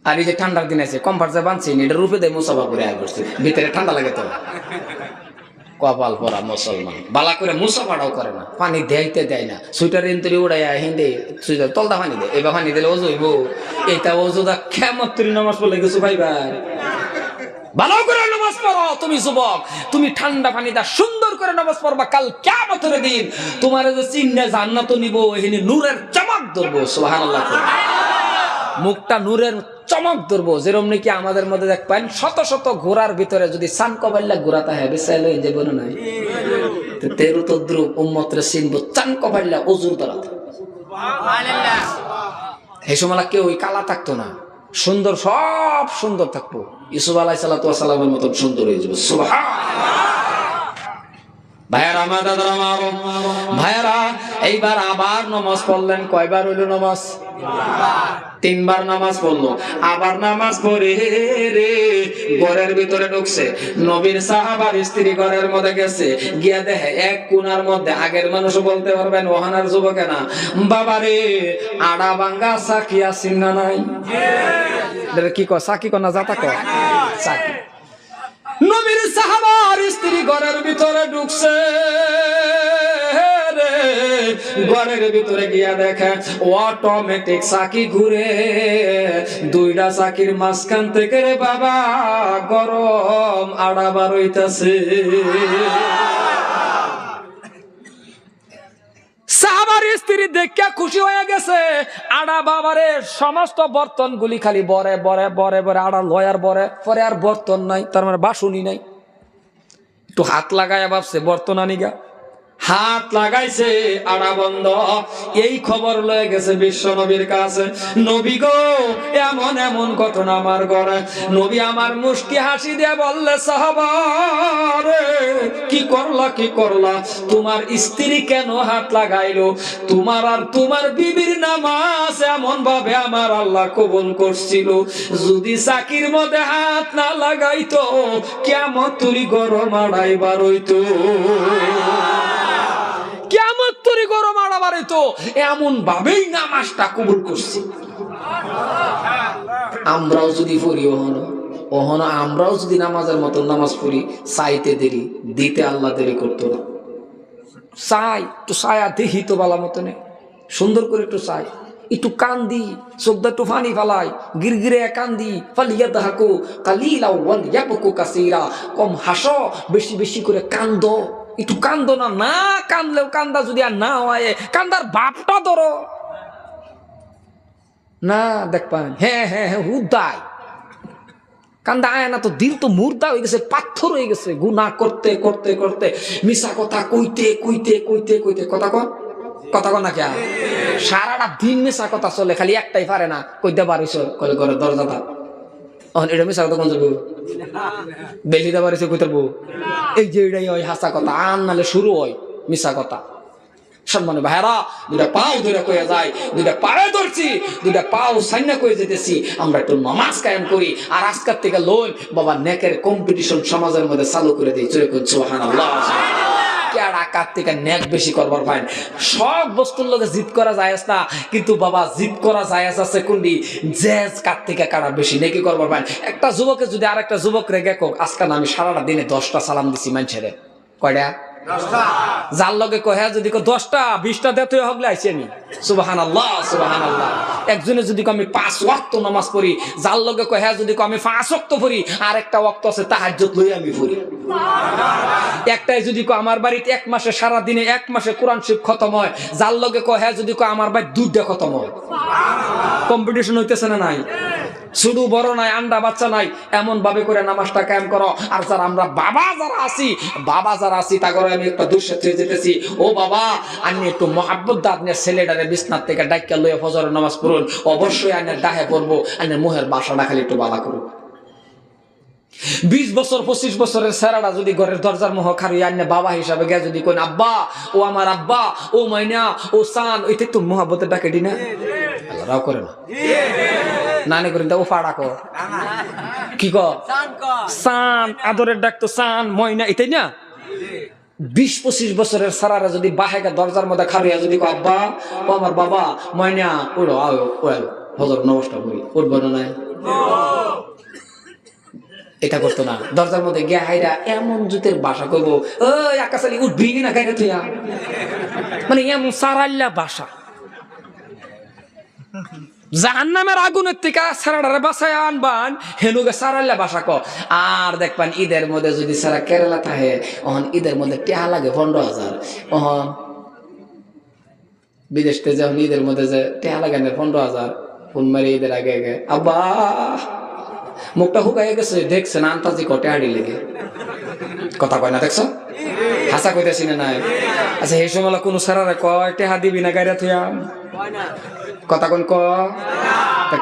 আর এই যে ঠান্ডার দিন আছে কমফার্ট যে বানছি এটা রূপে দেয় মুসাফা করে আয় করছে, ভিতরে ঠান্ডা লাগে তো। কপাল পরা মুসলমান বালা করে মুসাফাটাও করে না, পানি দেয়তে দেয় না, সুইটার ইন্তরি উড়াইয়া হিন্দে সুইটার তলদা পানি দেয়, এবার পানি দিলে ওজু হইব। এইটা ওজুদা খেমত্তরি নামাজ পড়লে কিছু ভাইবার ভালো করে নামাজ পড়ো। তুমি যুবক, তুমি ঠান্ডা পানি দা সুন্দর করে নামাজ পড়বা, কাল কিয়ামতের দিন তোমার যে চিন্তা জান্নাত নিব, এখানে নূরের চমক ধরবো। সুবহানাল্লাহ, মুখটা নূরের চমক ধরবো। যেরকম নাকি আমাদের মধ্যে দেখবেন শত শত ঘোড়ার ভিতরে যদি সান কবাইল্লা ঘোরাতে হয় বেসাইল হয়ে যাবো না, তেরু তদ্রুপ উম্মতরে চিনবো চান কবাইল্লা ওজুর দ্বারা। এই সময় কেউ ওই কালা থাকতো না, সুন্দর সব সুন্দর থাকবো, ইউসুফ আলাইহিস সালামের মতন সুন্দর হয়ে যাবে। সুবহানাল্লাহ। ভাইয়ারা, আমার দাদারা, ভাইয়ারা, এইবার আবার নামাজ পড়লেন। কয়বার হইল নামাজ? তিনবার নামাজ পড়লো। আবার নামাজ পড়ে রে ঘরের ভিতরে ঢুকছে। নবীর সাহাবার স্ত্রী ঘরের মধ্যে গেছে, গিয়া দেখে এক কোণার মধ্যে, আগের মানুষ বলতে পারবেন ওহানার যুবকে না, বাবারে আড়া ভাঙ্গা চাকি আসিন না নাই? কি কয় চাকি কনা যাতা কয় চাকি। নবীর সাহাবার স্ত্রী ঘরের ভিতরে ঢুকছে, ঘরের ভিতরে গিয়া দেখে অটোমেটিক চাকি ঘুরে, দুইটা চাকির মাঝখান থেকে রে বাবা গরম আড়া বার হইতাছে। সাহাবার স্ত্রী দেখে খুশি হয়ে গেছে, আড়া বাবারে সমস্ত বর্তন গুলি খালি বরে বরে বরে বরে আড়া লয়ার বরে, পরে আর বর্তন নাই, তার মানে বাসুনি নাই। একটু হাত লাগায় ভাবছে বর্তন আনিগা, হাত লাগাইছে আড়া বন্ধ। এই খবর লয়ে গেছে বিশ্ব নবীর কাছে, নবী গো এমন এমন ঘটনা আমার ঘরে। নবী আমার মুস্কি হাসি দিয়ে বললে, সাহাবা রে কি করলা কি করলা, তোমার স্ত্রী কেন হাত লাগাইলো? তোমার আর তোমার বিবির নামাজ এমন ভাবে আমার আল্লাহ কবুল করছিল, যদি চাকির মধ্যে হাত না লাগাইতো কিয়ামত তুরি গরম আড়াইবার হইতো, কিয়ামত তরি গরম আড়া বাড়াইতো, এমন ভাবেই নামাজটা কবুল করছি। আমরাও যদি পড়ি ওহনো আমরাও যদি নামাজের মতো নামাজ পড়ি, চাইতে দেরি, দিতে আল্লাহ দেরি করতো না। চাই একটু ছায়া দেখি তো বালা মতনে, সুন্দর করে একটু চাই, একটু কান্দি, চোখটা একটু ফানি ফালাই, গিরগিরে কান্দি, ফালিয়া দাহাকু কালিলা ওয়াল ইয়াবকু কাসীরা, কম হাসো, বেশি বেশি করে কান্দো, একটু কান্দো না, না কান্দলেও কান্দা যদি আর না হয় কান্দার বাপটা ধরো না, দেখবেন হ্যাঁ হ্যাঁ হ্যাঁ হুদাই কান্দা আয় না, তো দিল তো মুর্দা হয়ে গেছে, পাথর হয়ে গেছে, গুনাহ করতে করতে করতে, মিশা কথা কইতে কইতে কইতে কইতে, কথা কন কথা কন না কে সারাটা দিন মিশা কথা চলে, খালি একটাই পারে না, কইতে পারিস করে করে দরজাটা এটা মিশা কথা কোন যাবো, বেলিতে পারিস কইতে পারবো, এই যে এটাই হয় হাসা কথা, আর নালে শুরু হয় মিশা কথা। সম্মানে ভাইরা, দুইটা পাও ধরে কয়ে যায়, দুইটা পায়ে ধরছি, দুইটা পাও সাইনা কয়ে যেতেছি, আমরা একটু নামাজ কায়েম করি, আর আজকের থেকে লোন বাবা নেকের কম্পিটিশন সমাজের মধ্যে চালু করে দিই। চলে করছি সুবহানাল্লাহ। কেডা কার থেকে নেক বেশি করবার পায়, সব বস্তুর লোকে জিত করা যায় না, কিন্তু বাবা জিত করা যায় আছে কোনটি, জেজ কার থেকে কারা বেশি নেকি করবার পায়। একটা যুবকে যদি আর একটা যুবক রে গেকো, আজকে না আমি সারাটা দিনে 10টা সালাম দিছি মানুষের, কয়টা? যার লগে কহে যদি 10টা 20টা দিতে হগলে আইছি আমি। সুবহানাল্লাহ সুবহানাল্লাহ। একজনে যদি আমি 5 ওয়াক্ত নামাজ পড়ি, যার লগে কহে যদি আমি 5 ওয়াক্ত পড়ি, আর একটা ওয়াক্ত আছে তাহাজ্জুদ লই আমি পড়ি। একটাই যদি আমার বাড়িতে 1 মাসে সারা দিনে 1 মাসে কোরআন শরীফ খতম হয়, যার লগে কহে যদি আমার বাড়ি 2টা খতম হয়। কম্পিটিশন হইতেছে না নাই? শুধু বড় নাই, আন্ডা বাচ্চা নাই, এমন ভাবে করে নামাজটা কায়েম করো। আর যারা আমরা বাবা যারা আছি তা করে আমি একটা দুঃসাথে যেতেছি, ও বাবা আপনি একটু মহাব্বত দা আপনার ছেলেটারে বিছনার থেকে ডাইকা লইয়া ফজরের নামাজ পড়ুন, অবশ্যই আনের ডাহে পড়বো, আনের মুহের বাসাটা খালি একটু বালা করুন। 20 বছর 25 বছরের ছেলেটা যদি ঘরের দরজার মুখ খারিয়ে আনে বাবা হিসাবে গে যদি কোন আব্বা, ও আমার আব্বা, ও মাইনা, ও সান, ওইটা তো মহাব্বতের ডাকে দি না? আল্লাহরাও করে না, নানি করেন তা ও ফাড়া কর কি কর সান, আদরের ডাক তো সান ময়না, এটাই না? 20-25 বছরের সারারা যদি বাহেগা দরজার মধ্যে খারিয়া যদি কো আব্বা, ও আমার বাবা, ময়না উড়ো আও হজর নমস্কার করি, উঠবো না নাই? এটা করতো না। দরজার মধ্যে গিয়া হাইরা এমন জুতের বাসা করবো, ওই আকাশালি উঠবি না গাইরা তুই, মানে এমন সারাল্লা বাসা। জাহান্নামের আগুনের থেকে সারাডারে বাসায় আনবান হেনুকে সারাল্লা বাসা ক। আর দেখবান ঈদের মধ্যে যদি সারা কেরালা থাকে, অহন ঈদের মধ্যে টেহা লাগে 15,000, অহন বিদেশ থেকে যখন ঈদের মধ্যে যে টেহা লাগে 15,000, ফোন মারি ঈদের আগে আগে আব্বা মুখটা হুকাইয়া গেছে, দেখছেন আন্তাজি কটে আড়ি লেগে কথা কয় না, দেখছো হাসা কইতেছি না নাই? আচ্ছা এই সময় কোন সারারে কয় টেহা দিবি না গাইরা তুই কথা কোন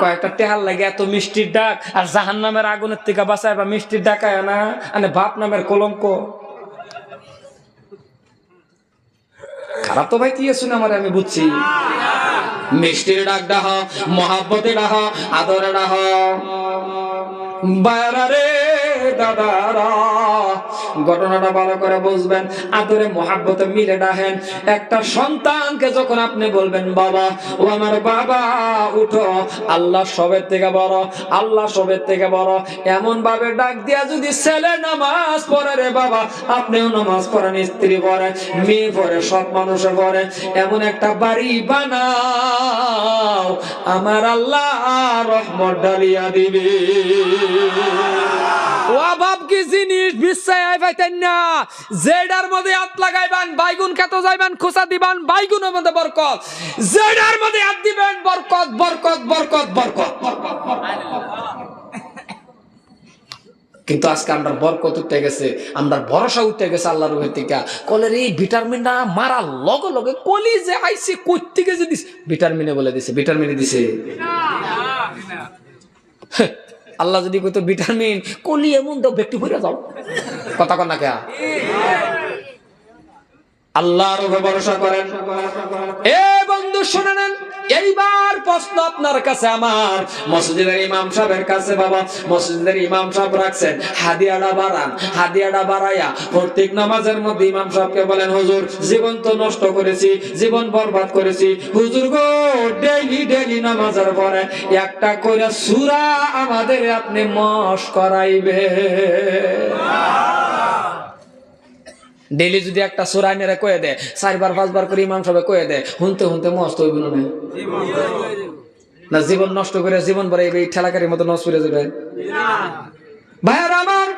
কয়েকটা টেহার লাগে এত মিষ্টির ডাক, আর জাহান্নামের আগুনের থেকে বাঁচায় বা মিষ্টির ডাকায় না মানে বাপ নামের কলঙ্ক। খারাপ তো ভাই কি শুনে আমার, আমি বুঝছি। মিষ্টির ডাক ডাহ, মহাব্বতে ডাহ, আদরে ডাহ, বায়রা রে দাদারা ঘটনাটা ভালো করে বুঝবেন, আদরে মহাব্বতে মিলে ডাহেন। একটা সন্তানকে যখন আপনি বলবেন বাবা, ও আমার বাবা উঠো, আল্লাহ সবের থেকে বড়, আল্লাহ সবের থেকে বড়, এমন ভাবে ডাক দিয়া যদি ছেলে নামাজ পড়ে রে বাবা, আপনিও নামাজ পড়েন, স্ত্রী পড়ে, মেয়ে পড়ে, সব মানুষে পড়ে, এমন একটা বাড়ি বানাও আমার আল্লাহ রহমত ডালিয়া দিবে। অভাব কি জিনিস বিশ্বাস পাইতেন না? জেডার মধ্যে হাত লাগাইবেন বাইগুন খেতে যাইবেন, খোসা দিবেন বাইগুনের মধ্যে বরকত, জেডার মধ্যে হাত দিবেন বরকত বরকত বরকত বরকত। কিন্তু আজকে আমরা বরকত উঠে গেছে, আমরা ভরসা উঠে গেছে আল্লাহর উপর থেকে। কলের এই ভিটামিনটা মারা লগে লগে কলি যে আইসি কই থেকে যে দিছে, ভিটামিনে বলে দিছে, ভিটামিনে দিছে। আল্লাহ যদি কইতো ভিটামিন কলি এমন দাও ব্যক্তি ভরে যাও, কথা কন না কে? আল্লাহর উপর ভরসা করেন। এ বন্ধু শুনে নেন, এইবার প্রশ্ন আপনার কাছে আমার, মসজিদের ইমাম সাহেবের কাছে। বাবা মসজিদের ইমাম সাহেব রাখছেন হাদিয়াটা বাড়ান, হাদিয়াটা বাড়াইয়া প্রত্যেক নামাজের মধ্যে ইমাম সাহেবকে বলেন, হুজুর জীবন তো নষ্ট করেছি, জীবন বরবাদ করেছি, হুজুর গো ডেইলি ডেইলি নামাজের পরে একটা করে সূরা আমাদের আপনি মশ করাইবে। ডেইলি যদি একটা সূরা নেরে কয়ে দেয়, 4বার 5বার করে ইমাম সাহেব কয়ে দেয়, হুনতে হুনতে মস্ত হইব না? জীবন নষ্ট করে জীবন ভরে এই ঠেলাকারির মতো নষ্ট করে যাবে। ভাইয়ার আমার,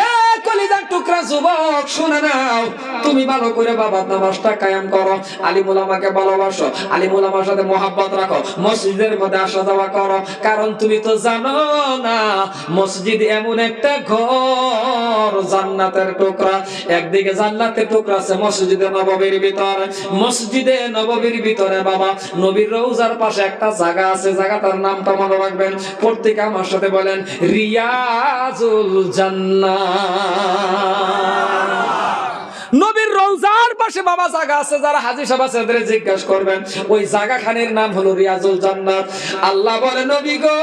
এ কলিজার টুকরা যুবক শুনে নাও, তুমি ভালো করে বাবা নামাজটা কায়েম করো, আলিম উলামাকে ভালোবাসো, আলিম উলামার সাথে মহব্বত রাখো, মসজিদের মধ্যে আসা যাওয়া করো। কারণ তুমি তো জানো না মসজিদ এমন একটা ঘর, জান্নাতের টুকরা। একদিকে জান্নাতের টুকরা আছে মসজিদে নববীর ভিতরে, মসজিদে নববীর ভিতরে বাবা নবীর রওজার পাশে একটা জায়গা আছে, জায়গাটার নামটা মনে রাখবেন। প্রত্যেকে আমার সাথে বলেন, রিয়াজুল জান্নাহ। নবীর রওজার পাশে বাবা জায়গা আছে, যারা হাজী সাহেব আছে তাদের জিজ্ঞাসা করবেন, ওই জায়গাখানের নাম হলো রিয়াজুল জান্নাত। আল্লাহ বলে, নবী গো,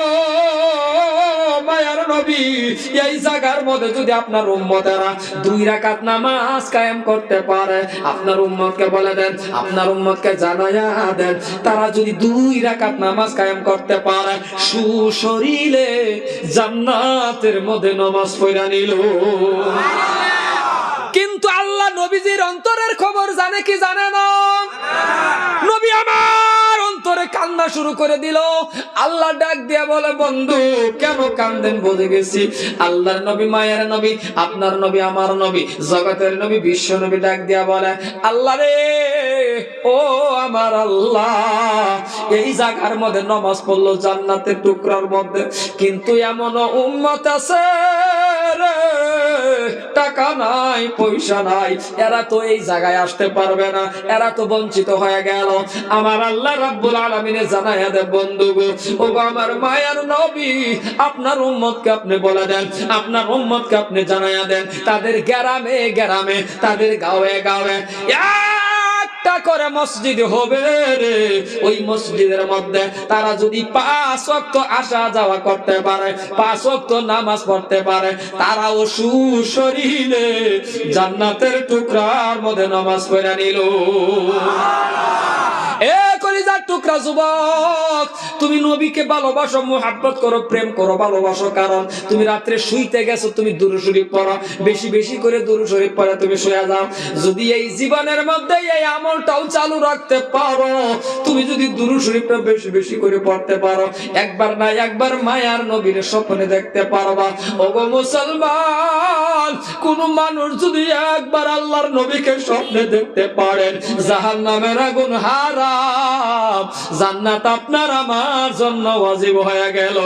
মায়ার নবী, এই জায়গার মধ্যে যদি আপনার উম্মতেরা 2 রাকাত নামাজ কায়েম করতে পারে, আপনার উম্মতকে বলে দেন, আপনার উম্মতকে জানায়া দেন, তারা যদি 2 রাকাত নামাজ কায়েম করতে পারে, সুশরীরে জান্নাতের মধ্যে নামাজ পড়া নিল। কিন্তু আল্লাহ নবীজির অন্তরের খবর জানে কি জানে না? নবী আমার অন্তর ধরে কান্না শুরু করে দিল। আল্লাহ ডাক দিয়া বলে, বন্ধু কেন কান্দেন? বুঝে গেছি আল্লাহর নবী, মায়ের নবী, আপনার নবী, আমার নবী, জগতের নবী, বিশ্ব নবী ডাক দিয়া বলে, আল্লাহ রে, ও আমার আল্লাহ, এই জায়গার মধ্যে নামাজ পড়লো জান্নাতের টুকরার মধ্যে, কিন্তু এমন উম্মত আছে রে, টাকা নাই, পয়সা নাই, এরা তো এই জায়গায় আসতে পারবে না, এরা তো বঞ্চিত হয়ে গেল। আমার আল্লাহ রাব্বুল আলামিনে জানায়া দেন, বন্ধু গো, ও আমার মায়ার নবী, আপনার উম্মতকে আপনি বলে দেন, আপনার উম্মতকে আপনি জানায়া দেন, তাদের গ্রামে গ্রামে, তাদের গাঁয়ে গাঁয়ে একটা করে মসজিদ হবে রে, ওই মসজিদের মধ্যে তারা যদি 5 ওয়াক্ত আসা যাওয়া করতে পারে, 5 ওয়াক্ত নামাজ পড়তে পারে, তারাও সুশরীরে জান্নাতের টুকরার মধ্যে নামাজ পড়ে নিল। এ কলিজার টুকরা যুবক, তুমি নবীকে ভালোবাসো, মুহাব্বত করো, প্রেম করো, ভালোবাসো, কারণ তুমি রাত্রে শুইতে গেছো, তুমি দুরূদ শরীফ পড়ো, বেশি বেশি করে দুরূদ শরীফ পড়ে তুমি শুয়ে যাও। যদি এই জীবনের মধ্যে এই আমলটাও চালু রাখতে পারো, তুমি যদি দুরূদ শরীফটা বেশি বেশি করে পড়তে পারো, একবার না একবার মায়ার নবীর স্বপ্নে দেখতে পারবা। ওগো মুসলমান, কোন মানুষ যদি একবার আল্লাহর নবীকে স্বপ্নে দেখতে পারেন, জাহান্নামের আগুন হারাম, জান্নাত আপনার আমার জন্য ওয়াজিব হয়ে গেল।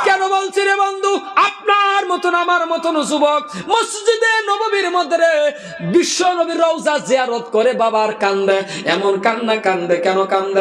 কেন বলছি রে বন্ধু, আপনার মতন আমার মতন যুবক মসজিদে নববীর মধ্যে বিশ্ব নবীর রওজা জিয়ারত করে বাবার কান্দে, এমন কান্না কান্দে, কেন কান্দে?